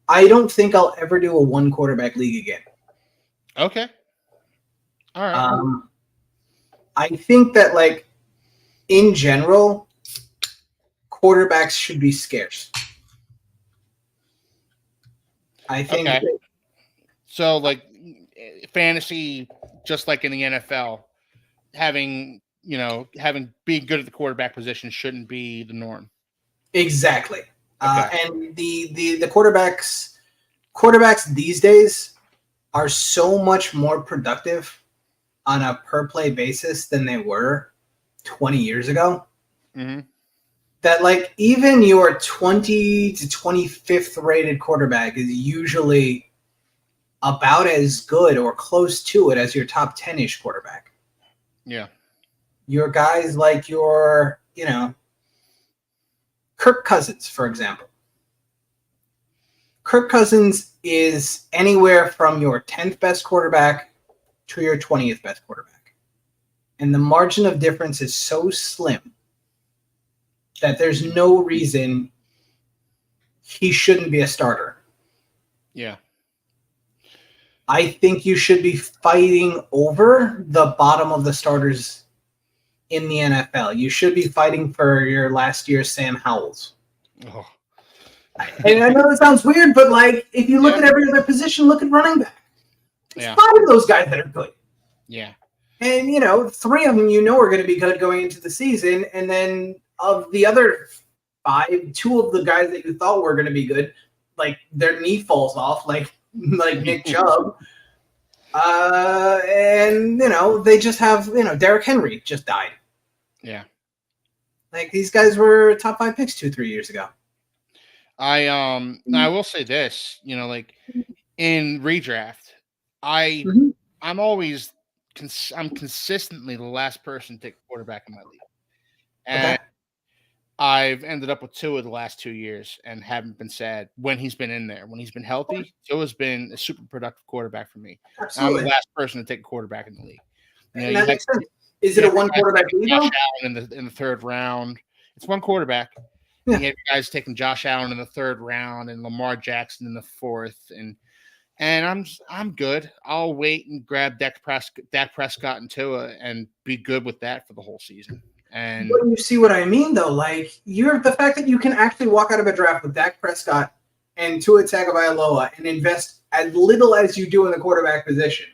I don't think I'll ever do a 1 quarterback league again. Okay. All right. I think that like in general, quarterbacks should be scarce. I think. Okay. So, like fantasy, just like in the NFL, being good at the quarterback position shouldn't be the norm. Exactly. Okay. And the quarterbacks these days are so much more productive on a per play basis than they were 20 years ago. Mm-hmm. That like even your 20 to 25th rated quarterback is usually about as good or close to it as your top 10-ish quarterback. Yeah. Your guys like your, Kirk Cousins, for example. Kirk Cousins is anywhere from your 10th best quarterback to your 20th best quarterback. And the margin of difference is so slim that there's no reason he shouldn't be a starter. Yeah. I think you should be fighting over the bottom of the starters in the NFL. You should be fighting for your last year's Sam Howells. Oh. And I know that sounds weird, but like if you look at every other position, look at running back. There's 5 of those guys that are good. Yeah. And 3 of them are going to be good going into the season, and then of the other 5, 2 of the guys that you thought were going to be good, like their knee falls off, like Nick Chubb. And they just have Derrick Henry just died. Yeah. Like these guys were top 5 picks 2-3 years ago. I will say this, like in redraft, I'm consistently the last person to take a quarterback in my league. And I've ended up with Tua the last 2 years and haven't been sad when he's been in there. When he's been healthy, Tua's been a super productive quarterback for me. Absolutely. I'm the last person to take a quarterback in the league. That makes sense. Is it a one quarterback league? Josh Allen in the 3rd round. It's one quarterback. Yeah. You have guys taking Josh Allen in the 3rd round and Lamar Jackson in the 4th, and I'm good. I'll wait and grab Dak Prescott and Tua and be good with that for the whole season. And but you see what I mean, though. Like the fact that you can actually walk out of a draft with Dak Prescott and Tua Tagovailoa and invest as little as you do in the quarterback position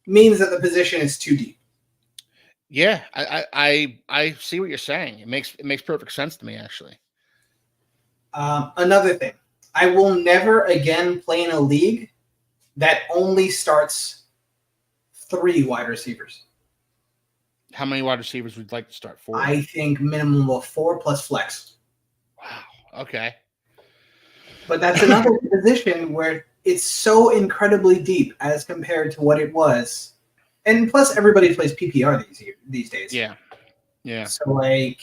means that the position is too deep. Yeah, I see what you're saying. It makes perfect sense to me, actually. Another thing, I will never again play in a league that only starts 3 wide receivers. How many wide receivers would you like to start? 4? I think minimum of 4 plus flex. Wow. Okay. But that's another position where it's so incredibly deep as compared to what it was. And plus, everybody plays PPR these days. Yeah. Yeah. So, like,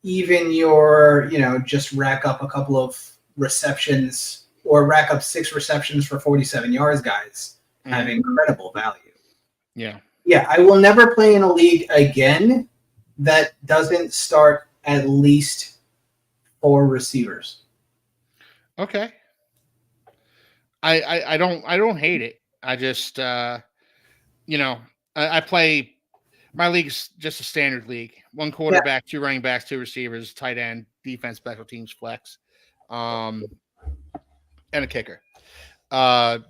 even your, just rack up a couple of receptions or rack up 6 receptions for 47 yards guys have incredible value. Yeah. Yeah, I will never play in a league again that doesn't start at least 4 receivers. Okay. I don't hate it. I just I play my league's just a standard league. 1 quarterback, 2 running backs, 2 receivers, tight end, defense, special teams, flex, and a kicker. It's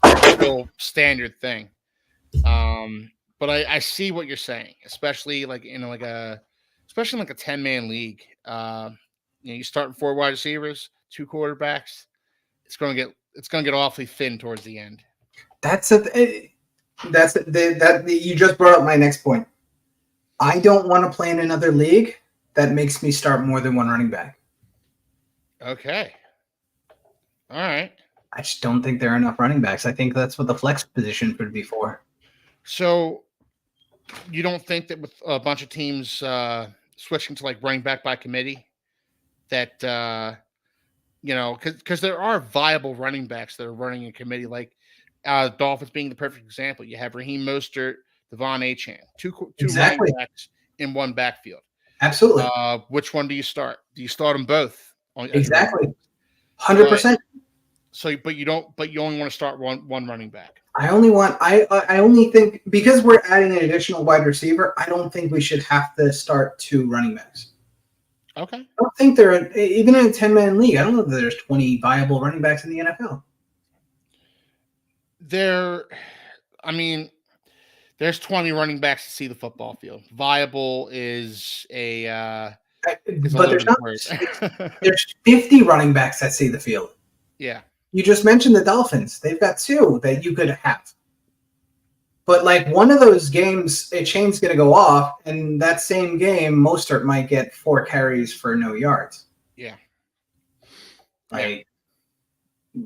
a real standard thing. But I see what you're saying, especially like in like a 10-man league. You start with 4 wide receivers, 2 quarterbacks. It's gonna get awfully thin towards the end. That you just brought up my next point. I don't want to play in another league that makes me start more than 1 running back. Okay. All right. I just don't think there are enough running backs. I think that's what the flex position would be for. So you don't think that with a bunch of teams switching to like running back by committee that because there are viable running backs that are running a committee, like Dolphins being the perfect example. You have Raheem Mostert, Devon Achane, two running backs in 1 backfield. Absolutely. Which one do you start? Do you start them both? Exactly. 100%. But you only want to start one running back. I only think because we're adding an additional wide receiver, I don't think we should have to start 2 running backs. Okay. I don't think even in a 10-man league, I don't know that there's 20 viable running backs in the NFL. There's 20 running backs to see the football field. Viable is but there's 50 running backs that see the field. Yeah. You just mentioned the Dolphins. They've got 2 that you could have. But like one of those games, a chain's going to go off, and that same game, Mostert might get 4 carries for no yards. Yeah.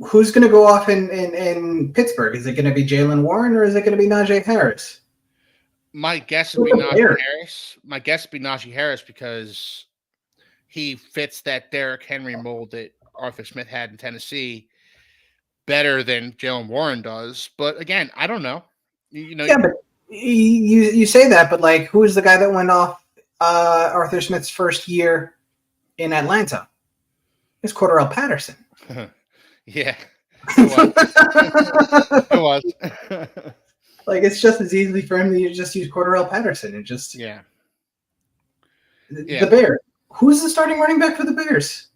Who's going to go off in Pittsburgh? Is it going to be Jaylen Warren or is it going to be Najee Harris? My guess would be Najee Harris. My guess would be Najee Harris because he fits that Derrick Henry mold that Arthur Smith had in Tennessee better than Jaylen Warren does. But again, I don't know. But you say that, but like, who is the guy that went off Arthur Smith's first year in Atlanta? It's Cordarrelle Patterson. Yeah, it was. Like, it's just as easily for him to just use Cordarrelle Patterson and just The Bears. Who's the starting running back for the Bears?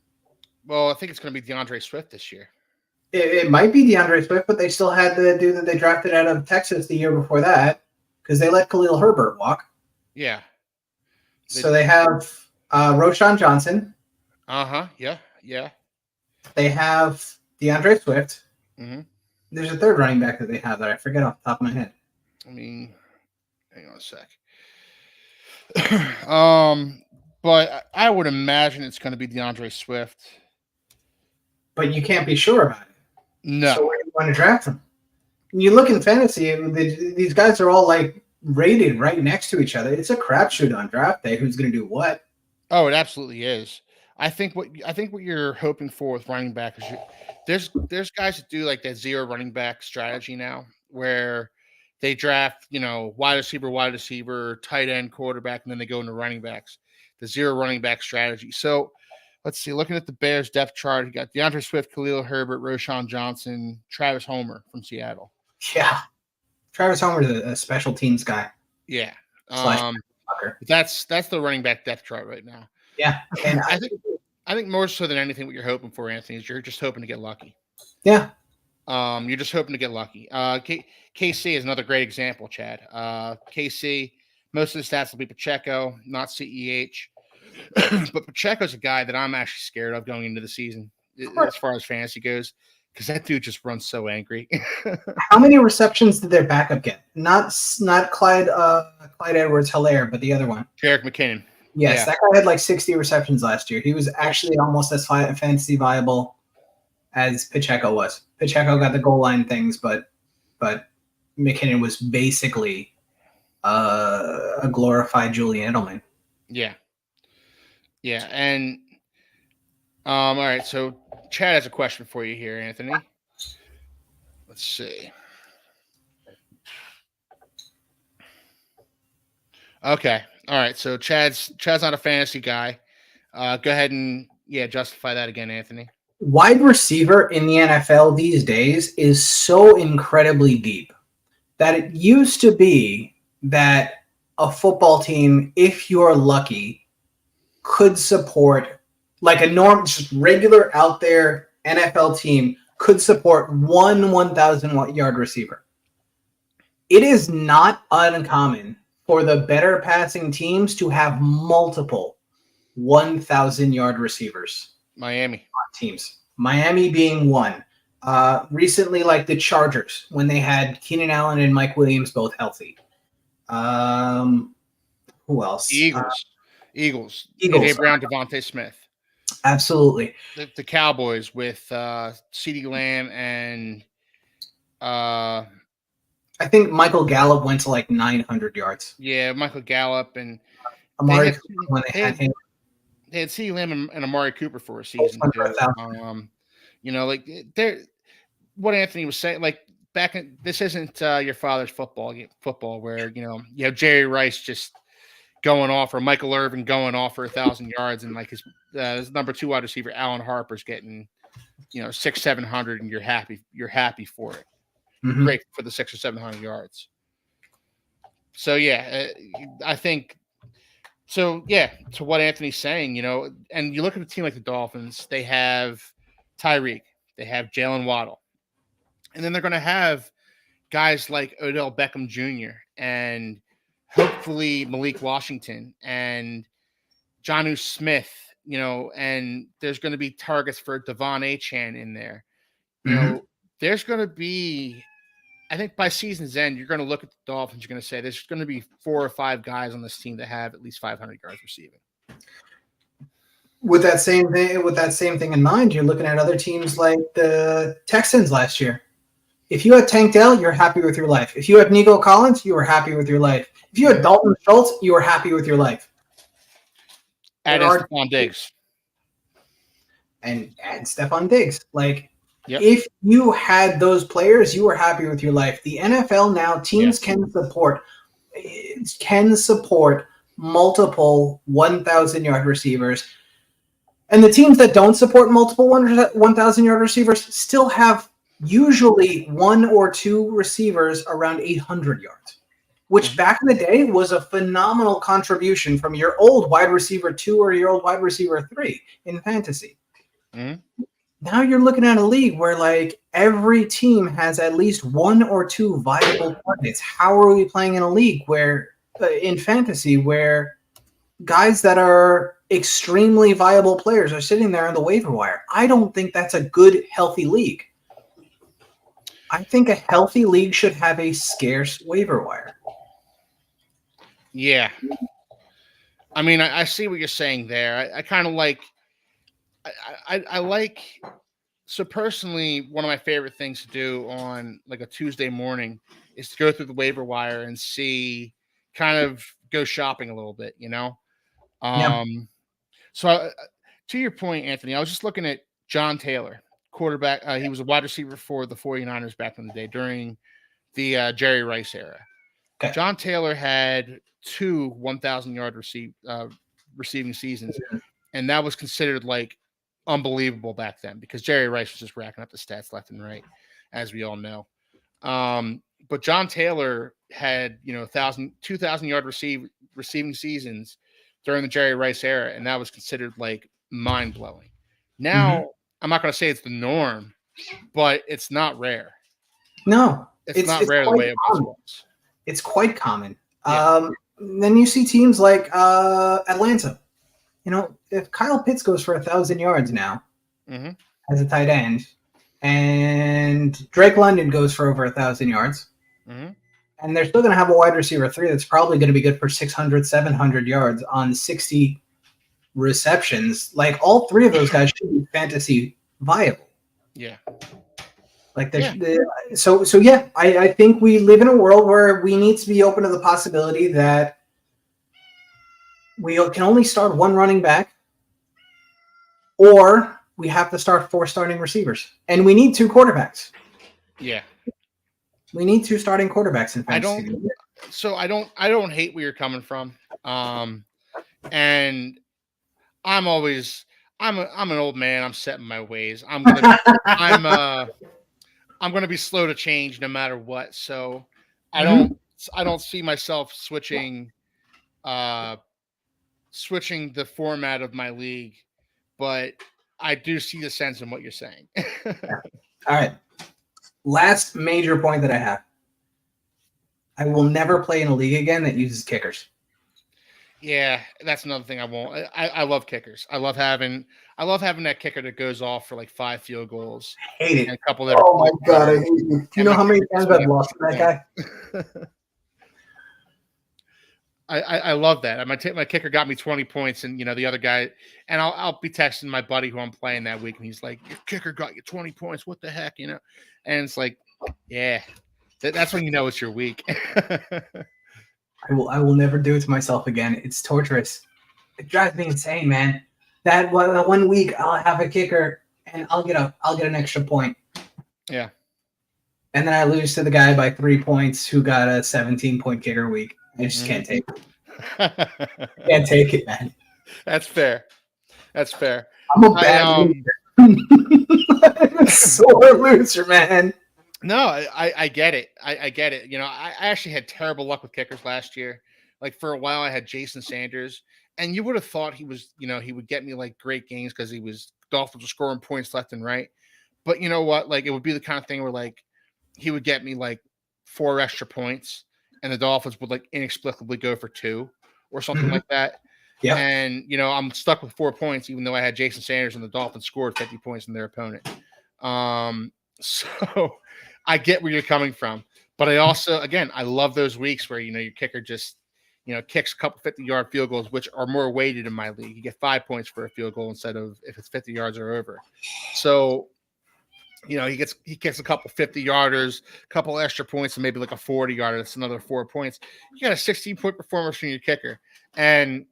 Well, I think it's going to be DeAndre Swift this year. It might be DeAndre Swift, but they still had the dude that they drafted out of Texas the year before that because they let Khalil Herbert walk. Yeah. So they have Roschon Johnson. Yeah. They have DeAndre Swift. Mm-hmm. There's a third running back that they have that I forget off the top of my head. I mean, hang on a sec. But I would imagine it's going to be DeAndre Swift. But you can't be sure about it. No. So where do you want to draft them? You look in fantasy, these guys are all like rated right next to each other. It's a crapshoot on draft day. Who's going to do what? Oh, it absolutely is. I think what you're hoping for with running back is there's guys that do like that zero running back strategy now, where they draft wide receiver, tight end, quarterback, and then they go into running backs. The zero running back strategy. So let's see. Looking at the Bears depth chart, you got DeAndre Swift, Khalil Herbert, Roschon Johnson, Travis Homer from Seattle. Yeah, Travis Homer's a special teams guy. Yeah, that's the running back depth chart right now. Yeah, and I think more so than anything, what you're hoping for, Anthony, is you're just hoping to get lucky. Yeah. You're just hoping to get lucky. KC is another great example, Chad. KC, most of the stats will be Pacheco, not CEH. But Pacheco's a guy that I'm actually scared of going into the season as far as fantasy goes, because that dude just runs so angry. How many receptions did their backup get? Not Clyde Edwards-Helaire, but the other one. Jerick McKinnon. Yes, that guy had like 60 receptions last year. He was actually almost as fantasy viable as Pacheco was. Pacheco got the goal line things, but McKinnon was basically a glorified Julian Edelman. Yeah. Yeah, and all right, so Chad has a question for you here, Anthony. Let's see. Okay. All right. So Chad's not a fantasy guy. Go ahead and justify that again, Anthony. Wide receiver in the NFL these days is so incredibly deep that it used to be that a football team, if you're lucky, could support like a just regular out there NFL team could support one 1,000-yard receiver. It is not uncommon for the better passing teams to have multiple 1,000-yard receivers. Miami teams. Miami being one. Recently, like the Chargers, when they had Keenan Allen and Mike Williams both healthy. Who else? Eagles. AJ Brown, Devontae Smith. Absolutely. The Cowboys with CeeDee Lamb and I think Michael Gallup went to like 900 yards. Yeah, Michael Gallup and Amari Cooper when they had him. They had CeeDee Lamb and Amari Cooper for a season. What Anthony was saying, like back in, this isn't your father's football where you have Jerry Rice just going off or Michael Irvin going off for 1,000 yards and like his number 2 wide receiver Allen Harper's getting 600-700 and you're happy for it. Mm-hmm. Great for the 600 or 700 yards. So I think. So to what Anthony's saying, and you look at a team like the Dolphins, they have Tyreek, they have Jalen Waddle, and then they're going to have guys like Odell Beckham Jr. and hopefully Malik Washington and Jonnu Smith, and there's going to be targets for Devon Achane in there. There's going to be, I think by season's end, you're going to look at the Dolphins, you're going to say there's going to be 4 or 5 guys on this team that have at least 500 yards receiving. with that same thing in mind, you're looking at other teams like the Texans last year. If you had Tank Dell, you're happy with your life. If you had Nico Collins, you were happy with your life. If you had Dalton Schultz, you were happy with your life. Add Stephon Diggs. And Stephon Diggs. Like, if you had those players, you were happy with your life. The NFL now, teams can support multiple 1,000-yard receivers. And the teams that don't support multiple 1,000-yard receivers still have usually one or two receivers around 800 yards, which back in the day was a phenomenal contribution from your old wide receiver 2 or your old wide receiver 3 in fantasy. Now you're looking at a league where like every team has at least one or two viable targets. How are we playing in a league where in fantasy where guys that are extremely viable players are sitting there on the waiver wire? I don't think that's a good, healthy league. I think a healthy league should have a scarce waiver wire. Yeah. I mean, I see what you're saying there. I kind of like I like, so personally, one of my favorite things to do on like a Tuesday morning is to go through the waiver wire and see, kind of go shopping a little bit, you know? So to your point, Anthony, I was just looking at John Taylor, quarterback. He was a wide receiver for the 49ers back in the day during the Jerry Rice era. Okay. John Taylor had 2 1,000-yard receiving seasons, and that was considered like unbelievable back then because Jerry Rice was just racking up the stats left and right, as we all know. But John Taylor had 2,000-yard receiving seasons during the Jerry Rice era, and that was considered like mind blowing. Now I'm not going to say it's the norm, but it's not rare. No, it's not rare the way it was. It's quite common. Yeah. Then you see teams like Atlanta. If Kyle Pitts goes for 1,000 yards now as a tight end, and Drake London goes for over 1,000 yards, and they're still going to have a wide receiver 3 that's probably going to be good for 600, 700 yards on 60 receptions. Like, all 3 of those guys should be fantasy viable. Yeah. Like, I think we live in a world where we need to be open to the possibility that we can only start 1 running back, or we have to start 4 starting receivers, and we need 2 quarterbacks. Yeah, we need 2 starting quarterbacks in fantasy. I don't hate where you're coming from, and I'm an old man. I'm set in my ways. I'm gonna be slow to change no matter what. So I don't see myself switching the format of my league, but I do see the sense in what you're saying. All right. Last major point that I have. I will never play in a league again that uses kickers. Yeah, that's another thing I won't. I love kickers. I love having that kicker that goes off for like 5 field goals. I hate it. And a couple oh my God, I hate you. Do you know how many times I've lost to that guy? I love that. My kicker got me 20 points, and the other guy, and I'll be texting my buddy who I'm playing that week, and he's like, "Your kicker got you 20 points. What the heck?" And it's like, yeah, that's when it's your week. I will never do it to myself again. It's torturous. It drives me insane, man. That 1 week I'll have a kicker and I'll get an extra point. Yeah. And then I lose to the guy by 3 points who got a 17-point kicker week. I just can't take it. Can't take it, man. That's fair. I'm a bad loser. I'm a sore loser, man. No, I get it. I get it. I actually had terrible luck with kickers last year. Like, for a while I had Jason Sanders, and you would have thought he was, he would get me like great games because Dolphins were scoring points left and right. But you know what? Like, it would be the kind of thing where like he would get me like 4 extra points, and the Dolphins would like inexplicably go for 2 or something like that. Yeah. And I'm stuck with 4 points, even though I had Jason Sanders and the Dolphins scored 50 points in their opponent. So I get where you're coming from, but I also, again, I love those weeks where, your kicker just, kicks a couple 50-yard field goals, which are more weighted in my league. You get 5 points for a field goal instead of if it's 50 yards or over. So, he kicks a couple 50-yarders, a couple extra points, and maybe like a 40-yarder. That's another 4 points. You got a 16-point performance from your kicker, and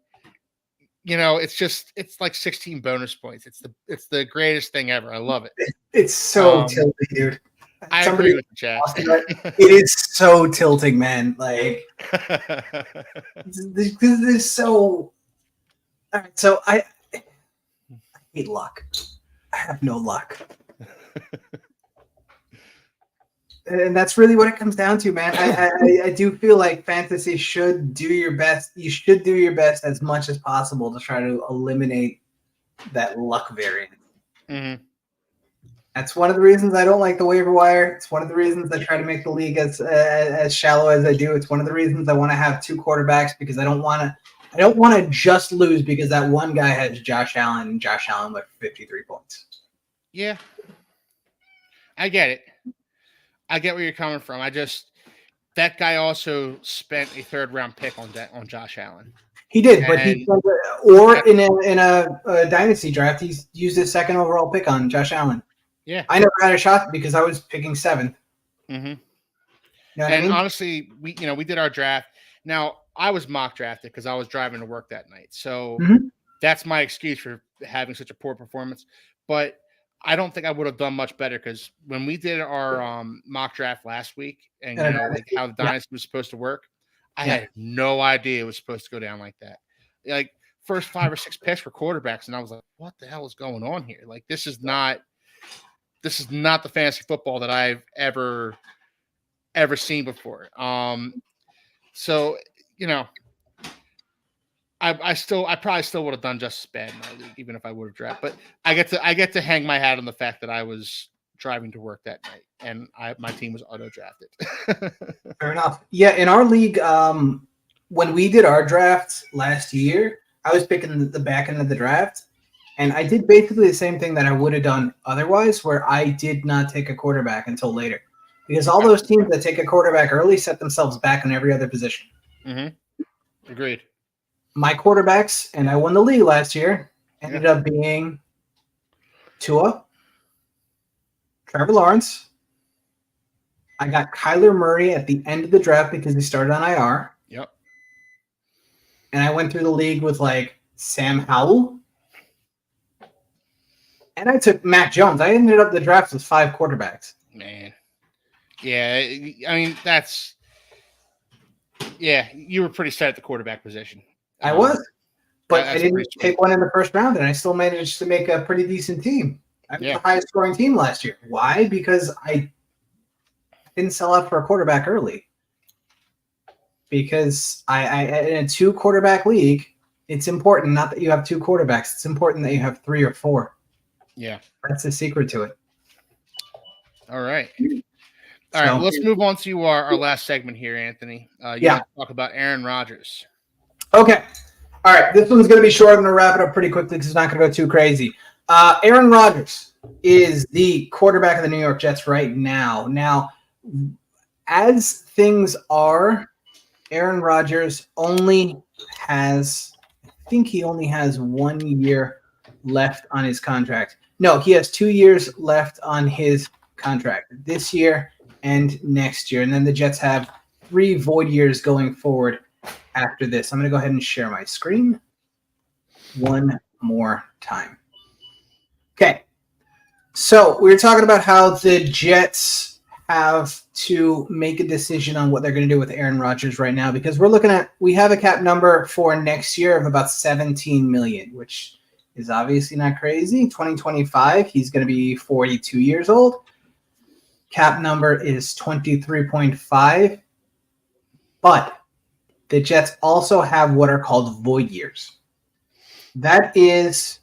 it's like 16 bonus points. It's the greatest thing ever. I love it. It's so tilting, dude. I agree with you, Chad. It is so tilting, man. Like, this is so. All right, so I hate luck. I have no luck. And that's really what it comes down to, man. I do feel like fantasy should do your best. You should do your best as much as possible to try to eliminate that luck variant. Mm-hmm. That's one of the reasons I don't like the waiver wire. It's one of the reasons I try to make the league as shallow as I do. It's one of the reasons I want to have 2 quarterbacks because I don't want to just lose because that one guy has Josh Allen and Josh Allen with 53 points. Yeah. I get it. I get where you're coming from. That guy also spent a 3rd-round pick on Josh Allen. He did, but in a dynasty draft, he's used his 2nd overall pick on Josh Allen. Yeah, I never had a shot because I was picking 7th. Mm-hmm. You know what I mean? Honestly, we did our draft. Now I was mock drafted because I was driving to work that night, so that's my excuse for having such a poor performance. But I don't think I would have done much better because when we did our mock draft last week and like how the dynasty was supposed to work, I had no idea it was supposed to go down like that. Like first 5 or 6 picks for quarterbacks, and I was like, "What the hell is going on here? Like this is not the fantasy football that I've ever seen before." So I probably still would have done just as bad in my league, even if I would have drafted. But I get to hang my hat on the fact that I was driving to work that night, and my team was auto drafted. Fair enough. Yeah, in our league, when we did our drafts last year, I was picking the back end of the draft, and I did basically the same thing that I would have done otherwise, where I did not take a quarterback until later, because all those teams that take a quarterback early set themselves back in every other position. Mm-hmm. Agreed. My quarterbacks, and I won the league last year, ended up being Tua, Trevor Lawrence. I got Kyler Murray at the end of the draft because he started on IR. Yep. And I went through the league with like Sam Howell. And I took Mac Jones. I ended up the draft with 5 quarterbacks. Man. Yeah, I mean, you were pretty set at the quarterback position. I was. But I didn't take one in the first round, and I still managed to make a pretty decent team. I was the highest scoring team last year. Why? Because I didn't sell out for a quarterback early. Because I in a 2 quarterback league, it's important not that you have 2 quarterbacks. It's important that you have 3 or 4. Yeah. That's the secret to it. All right. All right, let's move on to our last segment here, Anthony. Want to talk about Aaron Rodgers. Okay. All right, this one's going to be short. I'm going to wrap it up pretty quickly because it's not going to go too crazy. Aaron Rodgers is the quarterback of the New York Jets right now. Now, as things are, Aaron Rodgers only has 1 year left on his contract. No, he has 2 years left on his contract this year and next year. And then the Jets have 3 void years going forward after this. I'm going to go ahead and share my screen one more time. Okay. So we were talking about how the Jets have to make a decision on what they're going to do with Aaron Rodgers right now, because we have a cap number for next year of about $17 million, which is obviously not crazy. 2025, he's going to be 42 years old. Cap number is 23.5, but the Jets also have what are called void years. That is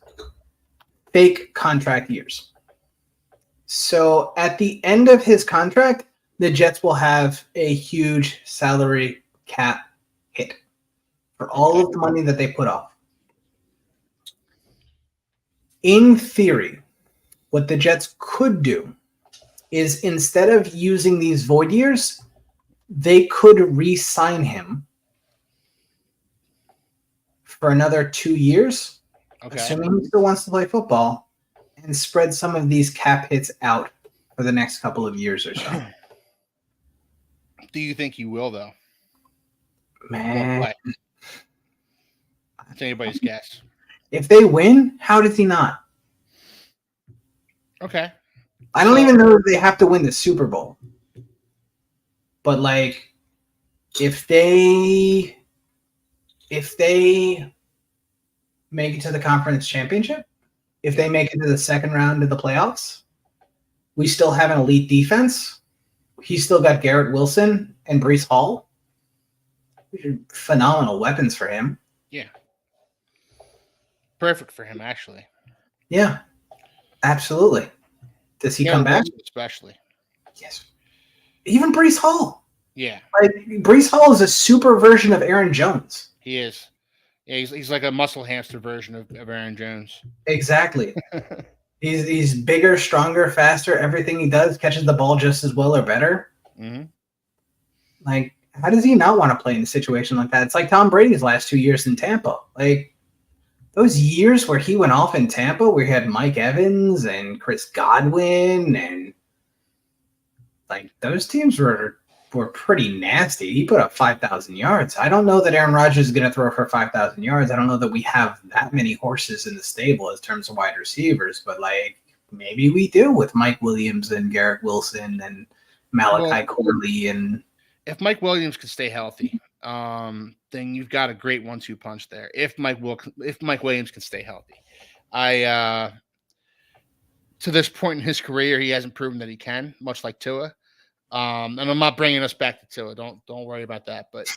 fake contract years. So at the end of his contract, the Jets will have a huge salary cap hit for all of the money that they put off. In theory, what the Jets could do is, instead of using these void years, they could re-sign him for another 2 years, Okay. assuming he still wants to play football, and spread some of these cap hits out for the next couple of years or so. Do you think he will, though? Man. It's anybody's guess. If they win, how does he not? Okay. I don't even know if they have to win the Super Bowl. But, like, if they make it to the conference championship, if they make it to the second round of the playoffs, we still have an elite defense. He's still got Garrett Wilson and Breece Hall. Phenomenal weapons for him. Yeah. Perfect for him, actually. Yeah, absolutely. Does he come back? Especially. Yes. Even Breece Hall. Yeah. Like, Breece Hall is a super version of Aaron Jones. He is. Yeah, he's like a muscle hamster version of Aaron Jones. Exactly. He's bigger, stronger, faster. Everything he does catches the ball just as well or better. Mm-hmm. Like, how does he not want to play in a situation like that? It's like Tom Brady's last 2 years in Tampa. Like, those years where he went off in Tampa, where he had Mike Evans and Chris Godwin, and like those teams were pretty nasty. He put up 5,000 yards. I don't know that Aaron Rodgers is going to throw for 5,000 yards. I don't know that we have that many horses in the stable in terms of wide receivers, but like maybe we do with Mike Williams and Garrett Wilson and Malachi Corley. And if Mike Williams can stay healthy, then you've got a great 1-2 punch there. If Mike Williams can stay healthy, to this point in his career, he hasn't proven that he can, much like Tua. And I'm not bringing us back to Tua. Don't worry about that. But,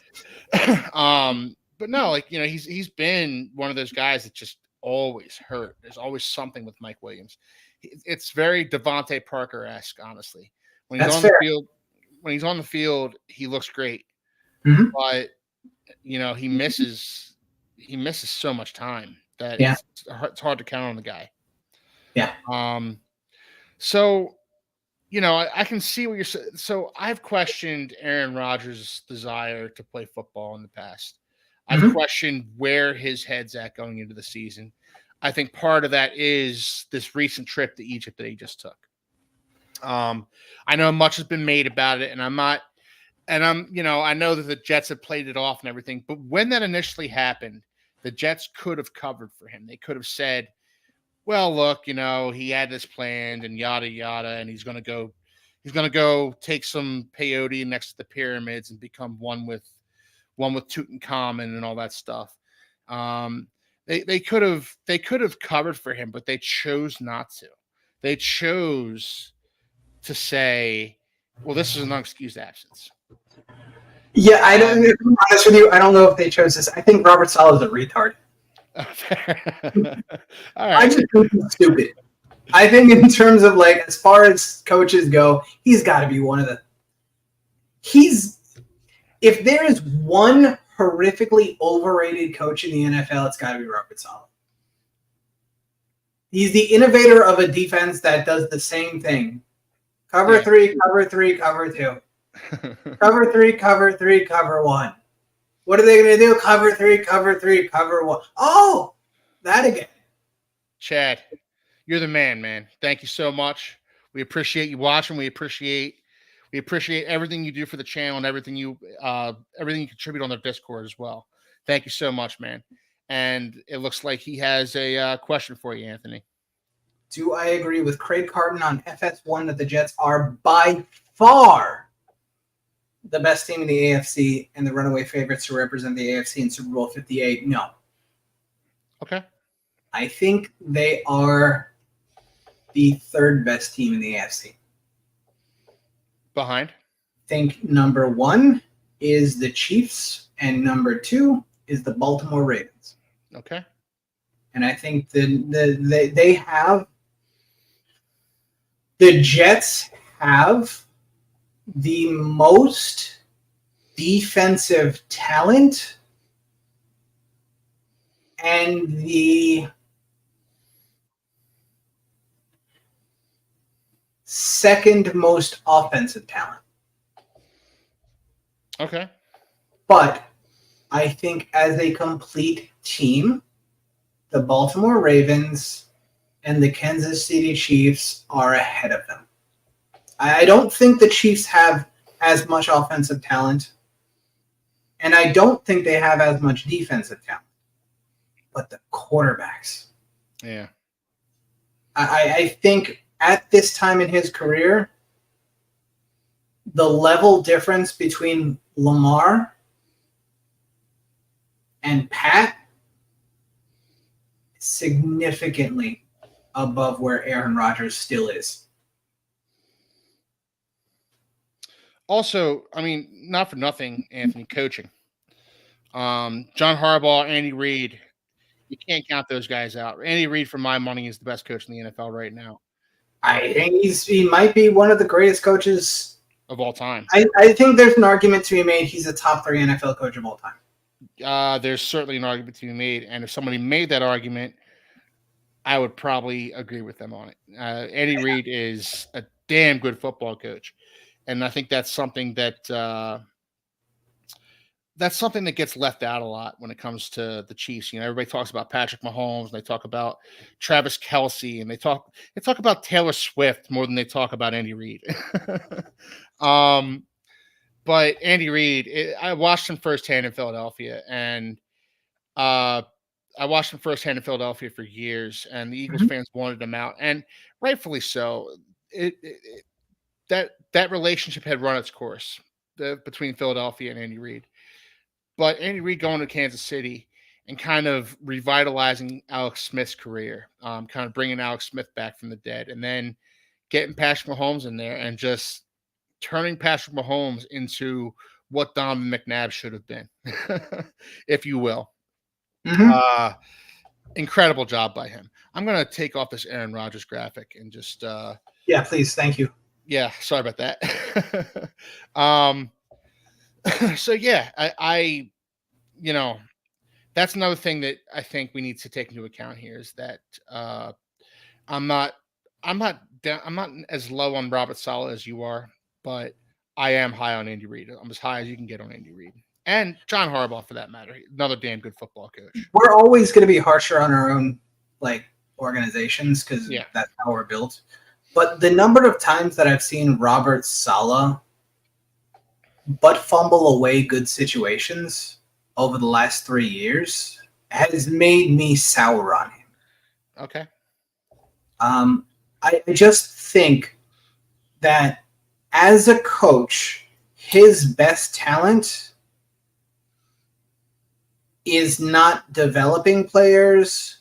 but no, like he's been one of those guys that just always hurt. There's always something with Mike Williams. It's very Devontae Parker-esque, honestly. When he's on the field, he looks great. Mm-hmm. But he misses so much time that it's hard to count on the guy. Yeah. So I can see what you're saying. So I've questioned Aaron Rodgers' desire to play football in the past. I've questioned where his head's at going into the season. I think part of that is this recent trip to Egypt that he just took. I know much has been made about it, and I know that the Jets have played it off and everything, but when that initially happened, the Jets could have covered for him. They could have said, well, look, he had this planned and yada, yada, and he's going to go take some peyote next to the pyramids and become one with Tutankhamun and all that stuff. They could have covered for him, but they chose not to. They chose to say, well, this is an unexcused absence. Yeah, I don't. If I'm honest with you, I don't know if they chose this. I think Robert Saleh is a retard. All right. I just think he's stupid. I think in terms of like as far as coaches go, he's got to be one of the. If there is one horrifically overrated coach in the NFL, it's got to be Robert Saleh. He's the innovator of a defense that does the same thing. Cover 3, cover 3, cover 2. Cover 3, cover 3, cover 1. What are they going to do? Cover 3, cover 3, cover 1. Oh, that again. Chad, you're the man. Thank you so much. We appreciate you watching. We appreciate everything you do for the channel and everything you contribute on their Discord as well. Thank you so much, man. And it looks like he has a question for you, Anthony. Do I agree with Craig Carton on FS1 that the Jets are by far the best team in the AFC and the runaway favorites to represent the AFC in Super Bowl 58? No. Okay. I think they are the third best team in the AFC. Behind? I think number 1 is the Chiefs and number 2 is the Baltimore Ravens. Okay. And I think they have the Jets have the most defensive talent and the second most offensive talent. Okay. But I think as a complete team, the Baltimore Ravens and the Kansas City Chiefs are ahead of them. I don't think the Chiefs have as much offensive talent, and I don't think they have as much defensive talent. But the quarterbacks. Yeah. I think at this time in his career, the level difference between Lamar and Pat is significantly above where Aaron Rodgers still is. Also, I mean, not for nothing, Anthony, coaching. John Harbaugh, Andy Reid, you can't count those guys out. Andy Reid, for my money, is the best coach in the NFL right now. I think he might be one of the greatest coaches of all time. I think there's an argument to be made. He's a top 3 NFL coach of all time. There's certainly an argument to be made, and if somebody made that argument, I would probably agree with them on it. Andy Reid is a damn good football coach, and I think that's something that gets left out a lot when it comes to the Chiefs. You know, everybody talks about Patrick Mahomes, and they talk about Travis Kelce, and they talk about Taylor Swift more than they talk about Andy Reid. But Andy Reid, I watched him firsthand in Philadelphia, and I watched him firsthand in Philadelphia for years, and the Eagles fans wanted him out, and rightfully so. That relationship had run its course between Philadelphia and Andy Reid. But Andy Reid going to Kansas City and kind of revitalizing Alex Smith's career, kind of bringing Alex Smith back from the dead, and then getting Patrick Mahomes in there and just turning Patrick Mahomes into what Donovan McNabb should have been, if you will. Incredible job by him. I'm going to take off this Aaron Rodgers graphic and just... yeah, please. Thank you. Yeah, sorry about that. So yeah, I you know, that's another thing that I think we need to take into account here is that I'm not as low on Robert Saleh as you are, but I am high on Andy Reid. I'm as high as you can get on Andy Reid. And John Harbaugh, for that matter, another damn good football coach. We're always going to be harsher on our own organizations because that's how we're built. But the number of times that I've seen Robert Saleh butt fumble away good situations over the last 3 years has made me sour on him. Okay. I just think that as a coach, his best talent is not developing players,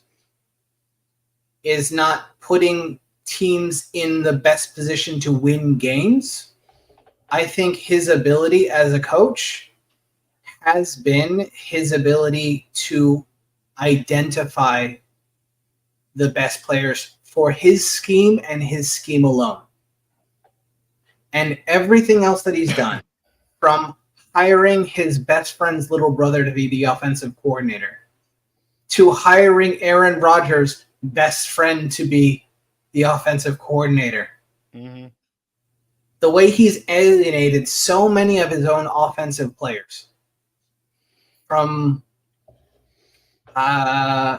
is not putting teams in the best position to win games. I think his ability as a coach has been his ability to identify the best players for his scheme and his scheme alone. And everything else that he's done, from hiring his best friend's little brother to be the offensive coordinator, to hiring Aaron Rodgers' best friend to be the offensive coordinator. Mm-hmm. The way he's alienated so many of his own offensive players, from Mekhi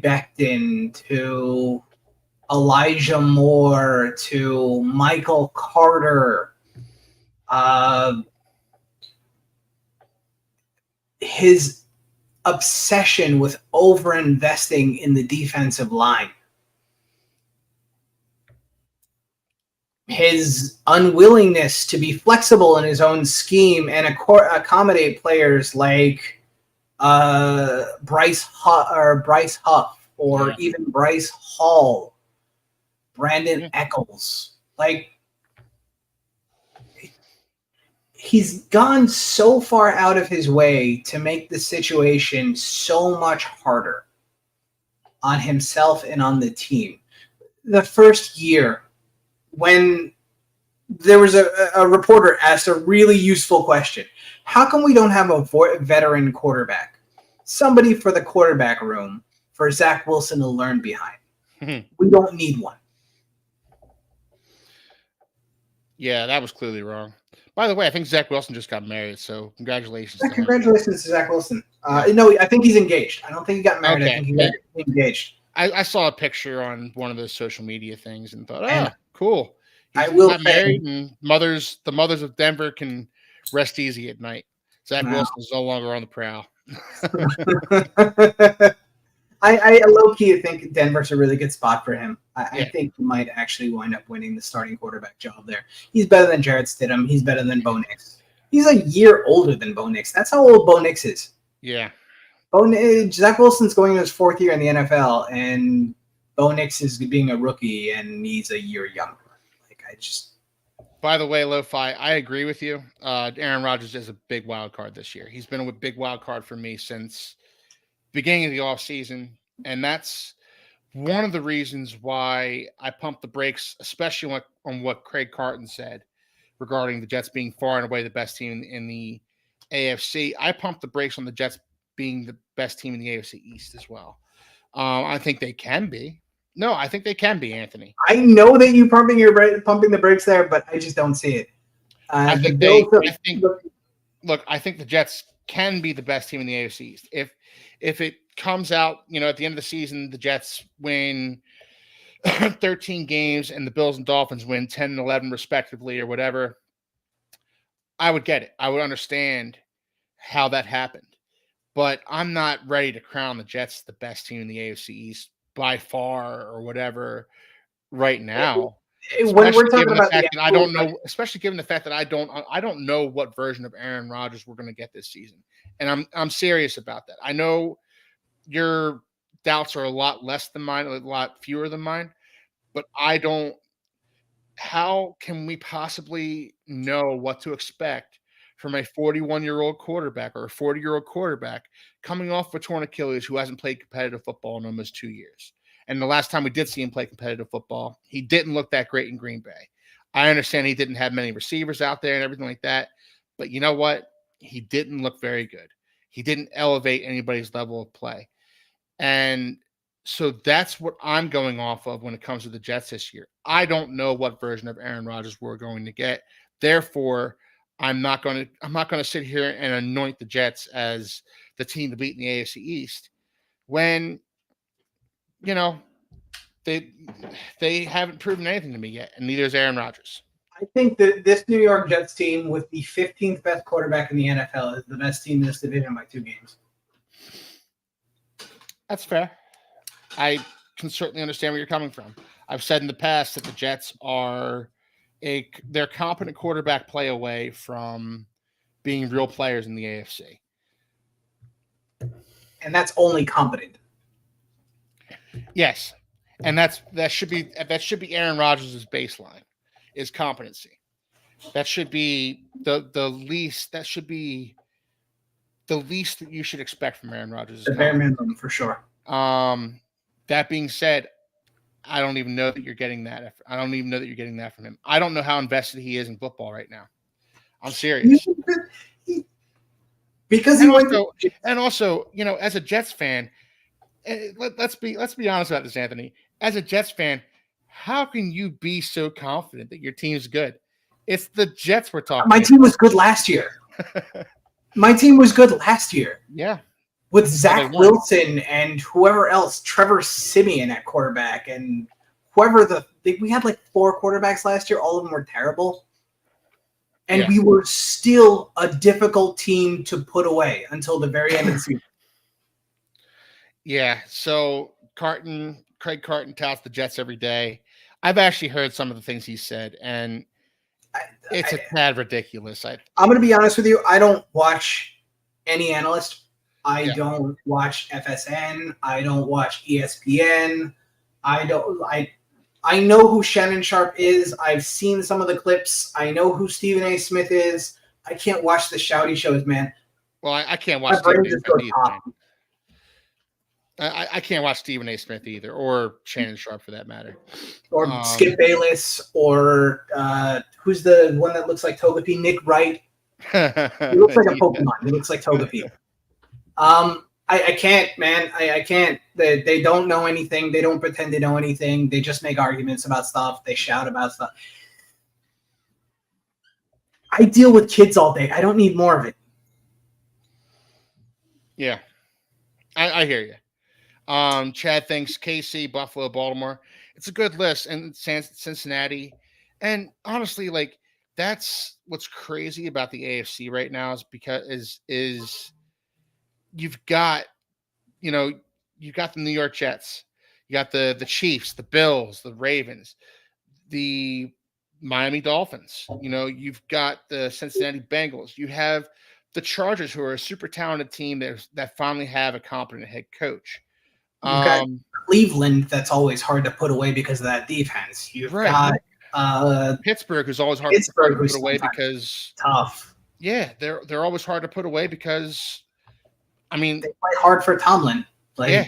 Becton to Elijah Moore to Michael Carter, his obsession with over-investing in the defensive line, his unwillingness to be flexible in his own scheme and accommodate players like Bryce Huff or even Bryce Hall, Brandon Eccles. He's gone so far out of his way to make the situation so much harder on himself and on the team. The first year, when there was a reporter asked a really useful question, how come we don't have a veteran quarterback? Somebody for the quarterback room for Zach Wilson to learn behind. We don't need one. Yeah, that was clearly wrong. By the way, I think Zach Wilson just got married, so congratulations to him. Congratulations to Zach Wilson. No, I think he's engaged. I don't think he got married. Okay. I think he got engaged. I saw a picture on one of those social media things and thought, cool. He's got married, and the mothers of Denver can rest easy at night. Zach Wilson is no longer on the prowl. I low-key think Denver's a really good spot for him. I think he might actually wind up winning the starting quarterback job there. He's better than Jarrett Stidham. He's better than Bo Nix. He's a year older than Bo Nix. That's how old Bo Nix is. Yeah. Zach Wilson's going to his 4th year in the NFL, and Bo Nix is being a rookie, and he's a year younger. By the way, Lo-Fi, I agree with you. Aaron Rodgers is a big wild card this year. He's been a big wild card for me since beginning of the offseason, and that's one of the reasons why I pumped the brakes, especially on what Craig Carton said regarding the Jets being far and away the best team in the AFC. I pumped the brakes on the Jets being the best team in the AFC East as well. I think they can be. No, I think they can be, Anthony. I know that you pumping the brakes there, but I just don't see it. I think the Jets can be the best team in the AFC East. If it comes out, at the end of the season, the Jets win 13 games and the Bills and Dolphins win 10 and 11 respectively or whatever, I would get it. I would understand how that happened. But I'm not ready to crown the Jets the best team in the AFC East by far or whatever right now. When we're talking about I don't know, especially given the fact that I don't know what version of Aaron Rodgers we're going to get this season. And I'm serious about that. I know your doubts are a lot less than mine, a lot fewer than mine, but how can we possibly know what to expect from a 41-year-old quarterback or a 40-year-old quarterback coming off a torn Achilles who hasn't played competitive football in almost 2 years? And the last time we did see him play competitive football, he didn't look that great in Green Bay. I understand he didn't have many receivers out there and everything like that, but you know what? He didn't look very good. He didn't elevate anybody's level of play. And so that's what I'm going off of when it comes to the Jets this year. I don't know what version of Aaron Rodgers we're going to get. Therefore, I'm not going to sit here and anoint the Jets as the team to beat in the AFC East when they haven't proven anything to me yet, and neither is Aaron Rodgers. I think that this New York Jets team with the 15th best quarterback in the NFL is the best team in this division by 2 games. That's fair. I can certainly understand where you're coming from. I've said in the past that the Jets are they're competent quarterback play away from being real players in the AFC. And that's only competent. Yes. And that should be Aaron Rodgers' baseline is competency. That should be the least that you should expect from Aaron Rodgers. The bare minimum for sure. That being said, I don't even know that you're getting that. I don't even know that you're getting that from him. I don't know how invested he is in football right now. I'm serious. Because and also, as a Jets fan, let's be honest about this, Anthony. As a Jets fan, how can you be so confident that your team's good? It's the Jets we're talking about. My team was good last year. Yeah. With Zach Wilson and whoever else, Trevor Siemian at quarterback, and whoever we had like 4 quarterbacks last year. All of them were terrible. And we were still a difficult team to put away until the very end of the season. Yeah. So Craig Carton touts the Jets every day. I've actually heard some of the things he said, and it's a tad ridiculous. I'm going to be honest with you. I don't watch any analyst. I don't watch FSN. I don't watch ESPN. I know who Shannon Sharp is. I've seen some of the clips. I know who Stephen A. Smith is. I can't watch the shouty shows, man. Well, I can't watch Stephen A. Smith either. I can't watch Stephen A. Smith either, or Shannon Sharp for that matter. Or Skip Bayless, or who's the one that looks like Togepi? Nick Wright. He looks like a Pokemon. He looks like Togepi. I can't, man. I can't. They don't know anything. They don't pretend they know anything. They just make arguments about stuff. They shout about stuff. I deal with kids all day. I don't need more of it. Yeah, I hear you. Chad thinks KC, Buffalo, Baltimore. It's a good list, and Cincinnati. And honestly, like that's what's crazy about the AFC right now is because is you've got you've got the New York Jets, you got the Chiefs, the Bills, the Ravens, the Miami Dolphins. You've got the Cincinnati Bengals. You have the Chargers, who are a super talented team that finally have a competent head coach. You've got Cleveland, that's always hard to put away because of that defense. You've got Pittsburgh, who's always hard to put away because tough. Yeah, they're always hard to put away because, I mean, they play hard for Tomlin. Yeah,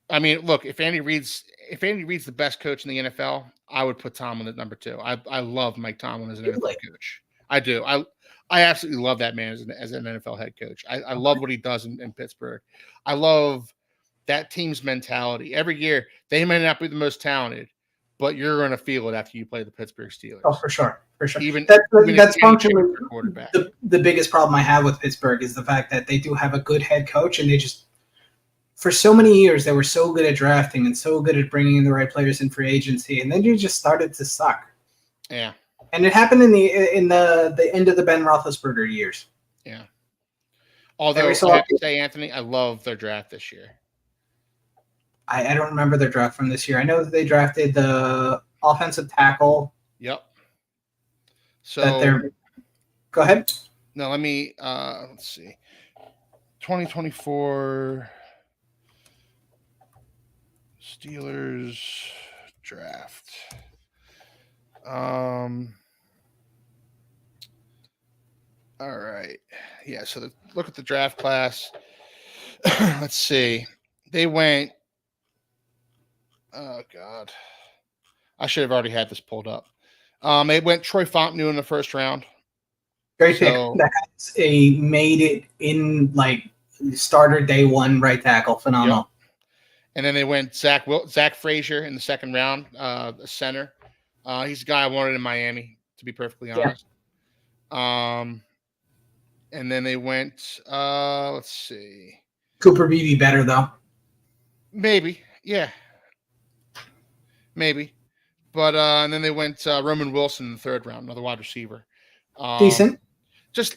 I mean, look, if Andy Reid's the best coach in the NFL, I would put Tomlin at number 2. I love Mike Tomlin as an NFL coach. I do. I absolutely love that man as an NFL head coach. I love what he does in Pittsburgh. I love that team's mentality. Every year, they may not be the most talented, but you're going to feel it after you play the Pittsburgh Steelers. Oh, for sure. Even that's functionally the biggest problem I have with Pittsburgh is the fact that they do have a good head coach, and they just, for so many years, they were so good at drafting and so good at bringing in the right players in free agency, and then you just started to suck. Yeah. And it happened in the end of the Ben Roethlisberger years. Yeah. Although I have to say, Anthony, I love their draft this year. I don't remember their draft from this year. I know that they drafted the offensive tackle. Yep. So go ahead. No, let me let's see. 2024 Steelers draft. All right. Yeah, so look at the draft class. Let's see. They went oh God. I should have already had this pulled up. They went Troy Fontenot in the first round. Great pick. That guy's made it in like starter day 1 right tackle. Phenomenal. Yep. And then they went Zach Frazier in the second round, the center. He's a guy I wanted in Miami, to be perfectly honest. Yeah. And then they went, let's see. Cooper Beebe better though. Maybe, yeah. Maybe. But and then they went Roman Wilson in the third round, another wide receiver. Decent.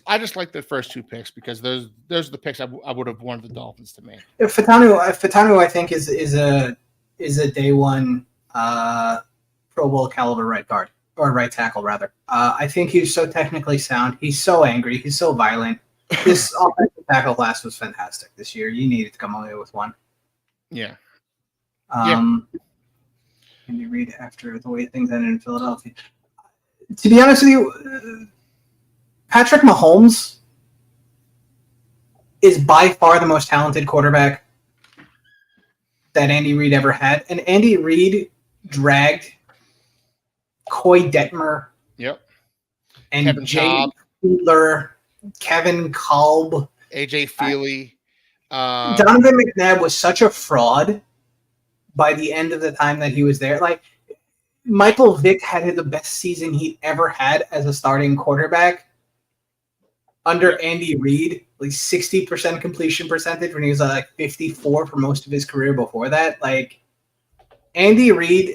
I just like the first 2 picks because those are the picks I would have wanted the Dolphins to make. Fatanu, I think is a day 1 Pro Bowl caliber right guard or right tackle rather. I think he's so technically sound. He's so angry. He's so violent. This offensive tackle class was fantastic this year. You needed to come away with one. Yeah. Can you read after the way things ended in Philadelphia? To be honest with you, Patrick Mahomes is by far the most talented quarterback that Andy Reid ever had. And Andy Reid dragged Coy Detmer. Yep. And Kevin Jay Fiedler, Kevin Kolb. AJ Feely. Donovan McNabb was such a fraud by the end of the time that he was there. Like, Michael Vick had the best season he'd ever had as a starting quarterback under Andy Reid, like 60% completion percentage when he was like 54 for most of his career before that. Like, Andy Reid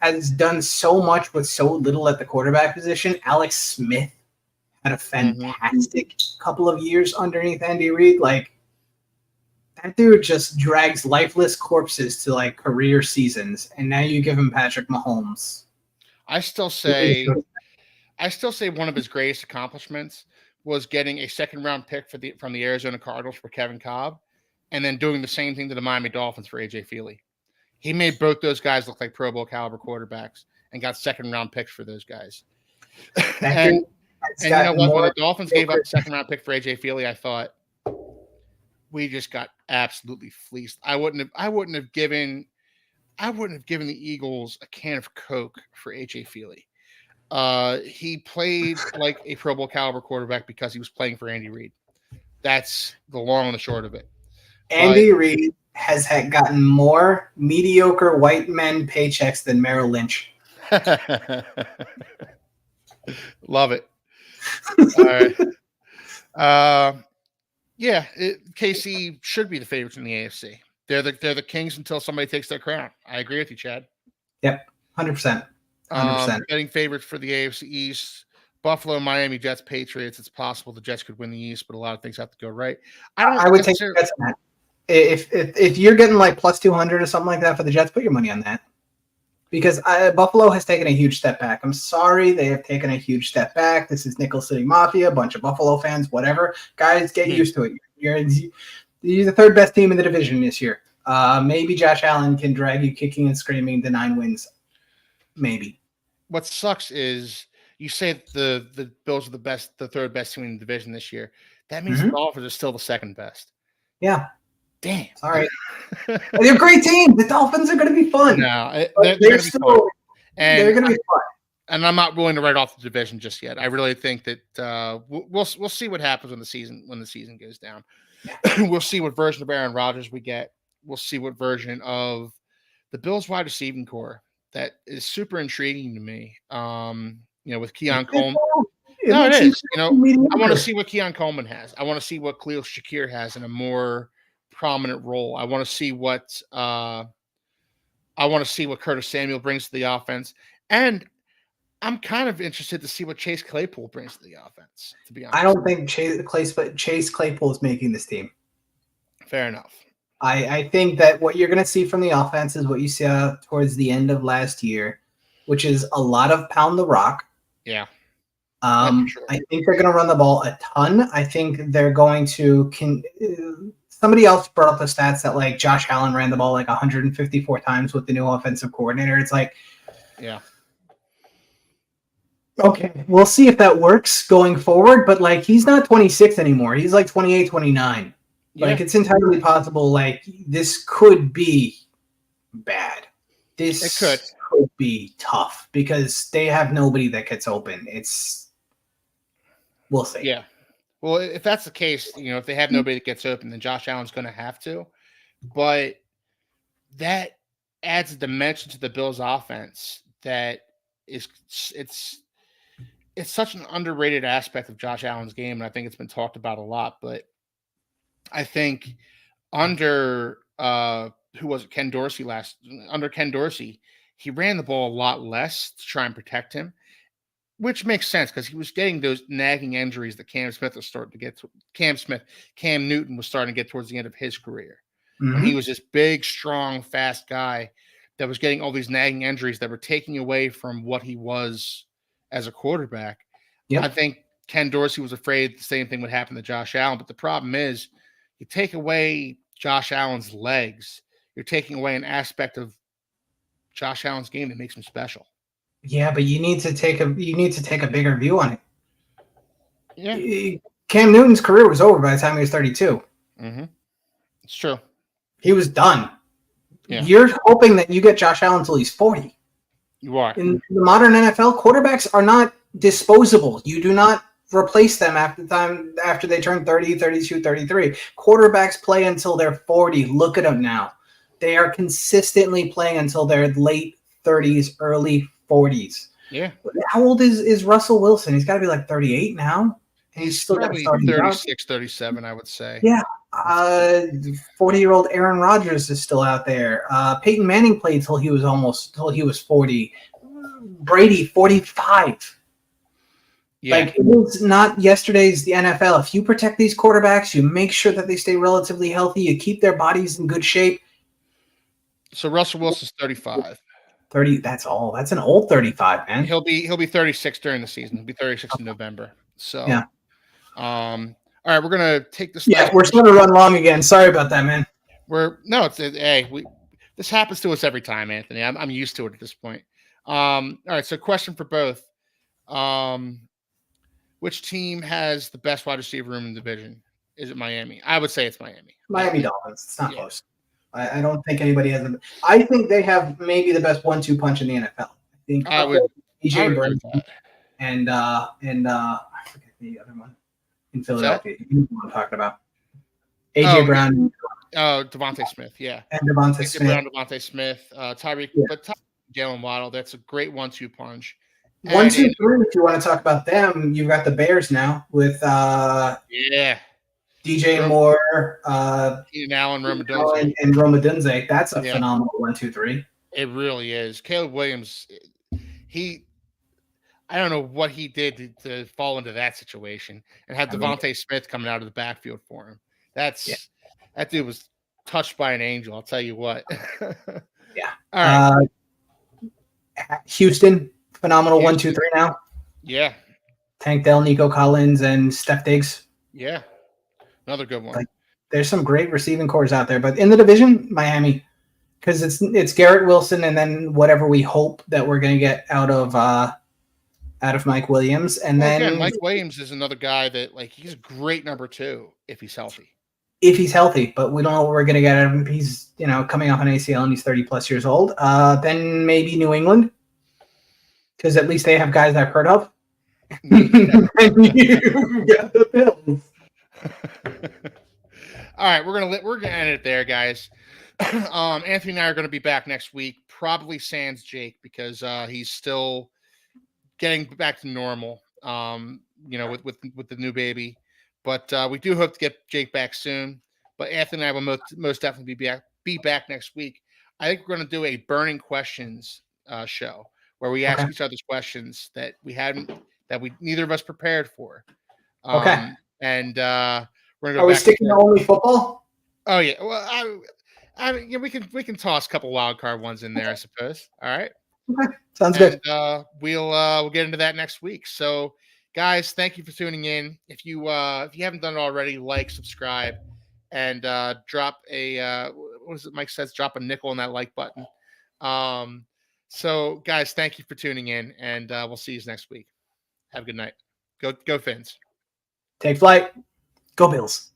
has done so much with so little at the quarterback position. Alex Smith had a fantastic couple of years underneath Andy Reid. Like, that dude just drags lifeless corpses to like career seasons, and now you give him Patrick Mahomes. I still say one of his greatest accomplishments was getting a second-round pick from the Arizona Cardinals for Kevin Kolb, and then doing the same thing to the Miami Dolphins for AJ Feely. He made both those guys look like Pro Bowl caliber quarterbacks and got second-round picks for those guys. And you know what? When the Dolphins gave up a second-round pick for AJ Feely, I thought, we just got absolutely fleeced. I wouldn't have given the Eagles a can of Coke for AJ Feely. He played like a Pro Bowl caliber quarterback because he was playing for Andy Reid. That's the long and the short of it. Andy Reid has gotten more mediocre white men paychecks than Merrill Lynch. Love it. All right. Yeah, KC should be the favorites in the AFC. They're the Kings until somebody takes their crown. I agree with you, Chad. Yep, 100%. 100%. Betting favorites for the AFC East: Buffalo, Miami, Jets, Patriots. It's possible the Jets could win the East, but a lot of things have to go right. I would take the Jets on that. If you're getting like plus 200 or something like that for the Jets, put your money on that. Because Buffalo has taken a huge step back. I'm sorry, they have taken a huge step back. This is Nickel City Mafia, a bunch of Buffalo fans, whatever. Guys, get used to it. You're the third best team in the division this year. Maybe Josh Allen can drag you kicking and screaming to 9 wins. Maybe. What sucks is you say the Bills are the third best team in the division this year. That means the Dolphins are still the second best. Yeah. Damn. All right. They're a great team. The Dolphins are going to be fun. No, they're going to be fun. They're going to be fun. And I'm not willing to write off the division just yet. I really think that we'll see what happens when the season goes down. We'll see what version of Aaron Rodgers we get. We'll see what version of the Bills wide receiving core that is super intriguing to me. With Keon Coleman. No, it is. I want to see what Keon Coleman has. I want to see what Khalil Shakir has in a more prominent role. I want to see what Curtis Samuel brings to the offense, and I'm kind of interested to see what Chase Claypool brings to the offense. To be honest, I don't think Chase Claypool is making this team. Fair enough. I think that what you're going to see from the offense is what you saw towards the end of last year, which is a lot of pound the rock. Yeah. Sure. I think they're going to run the ball a ton. I think they're going to somebody else brought up the stats that like Josh Allen ran the ball like 154 times with the new offensive coordinator. It's like, yeah. Okay, we'll see if that works going forward, but like he's not 26 anymore. He's like 28, 29. Yeah. Like it's entirely possible like this could be bad. This could be tough because they have nobody that gets open. We'll see. Yeah. Well, if that's the case, if they have nobody that gets open, then Josh Allen's going to have to. But that adds a dimension to the Bills' offense that it's such an underrated aspect of Josh Allen's game, and I think it's been talked about a lot. But I think under Ken Dorsey under Ken Dorsey, he ran the ball a lot less to try and protect him. Which makes sense because he was getting those nagging injuries that Cam Newton was starting to get towards the end of his career. Mm-hmm. He was this big, strong, fast guy that was getting all these nagging injuries that were taking away from what he was as a quarterback. Yep. I think Ken Dorsey was afraid the same thing would happen to Josh Allen. But the problem is you take away Josh Allen's legs, you're taking away an aspect of Josh Allen's game that makes him special. Yeah, but you need to take a bigger view on it. Yeah. Cam Newton's career was over by the time he was 32. Mm-hmm. It's true. He was done. Yeah. You're hoping that you get Josh Allen until he's 40. You are. In the modern NFL, quarterbacks are not disposable. You do not replace them after they turn 30, 32, 33. Quarterbacks play until they're 40. Look at them now. They are consistently playing until their late 30s, early 40s. Yeah. How old is Russell Wilson? He's got to be like 38 now. And he's still probably 36, 37, I would say. Yeah. 40-year-old Aaron Rodgers is still out there. Peyton Manning played till he was 40. Brady, 45. Yeah. Like, it was not yesterday's the NFL. If you protect these quarterbacks, you make sure that they stay relatively healthy, you keep their bodies in good shape. So Russell Wilson's 35. 30, that's all. That's an old 35, man. He'll be 36 during the season. He'll be 36 in November. So yeah. All right, we're gonna take this. Yeah, we're starting to run long again. Sorry about that, man. This happens to us every time, Anthony. I'm used to it at this point. All right, so question for both. Which team has the best wide receiver room in the division? Is it Miami? I would say it's Miami. Miami Dolphins. It's not close. I don't think anybody has them. I think they have maybe the best 1-2 punch in the NFL. I think AJ Brown and I forget the other one in Philadelphia. You know what I'm talking about. AJ Brown. Devontae Smith, yeah. And Devontae Smith. Devontae Smith, Tyreek, but Jalen Waddle. That's a great 1-2 punch. 1, 2, 3. If you want to talk about them, you've got the Bears now with DJ Moore, Keenan Allen, Rome and Rome Odunze. That's a phenomenal 1, 2, 3. It really is. Caleb Williams, I don't know what he did to fall into that situation and have Devontae Smith coming out of the backfield for him. That dude was touched by an angel. I'll tell you what. Yeah. All right. Houston, phenomenal 1, 2, 3 now. Yeah. Tank Dell, Nico Collins, and Steph Diggs. Yeah. Another good one. Like, there's some great receiving cores out there, but in the division, Miami, because it's Garrett Wilson and then whatever we hope that we're going to get out of Mike Williams, and then again, Mike Williams is another guy that he's a great number 2 if he's healthy. If he's healthy, but we don't know what we're going to get out of him. He's coming off an ACL and he's 30+ years old. Then maybe New England, because at least they have guys I've heard of. And you got the Bills. All right, we're gonna end it there, guys. Anthony and I are gonna be back next week, probably sans Jake, because he's still getting back to normal. With the new baby, but we do hope to get Jake back soon. But Anthony and I will most definitely be back next week. I think we're gonna do a burning questions show where we ask each other's questions that neither of us prepared for. And we're gonna go. Are we sticking to only football? Oh yeah. Well, we can toss a couple wild card ones in there, I suppose. All right. Okay. Sounds good. We'll get into that next week. So, guys, thank you for tuning in. If you haven't done it already, like, subscribe, and drop a what is it? Mike says drop a nickel on that like button. So, guys, thank you for tuning in, and we'll see you next week. Have a good night. Go Fins. Take flight. Go Bills.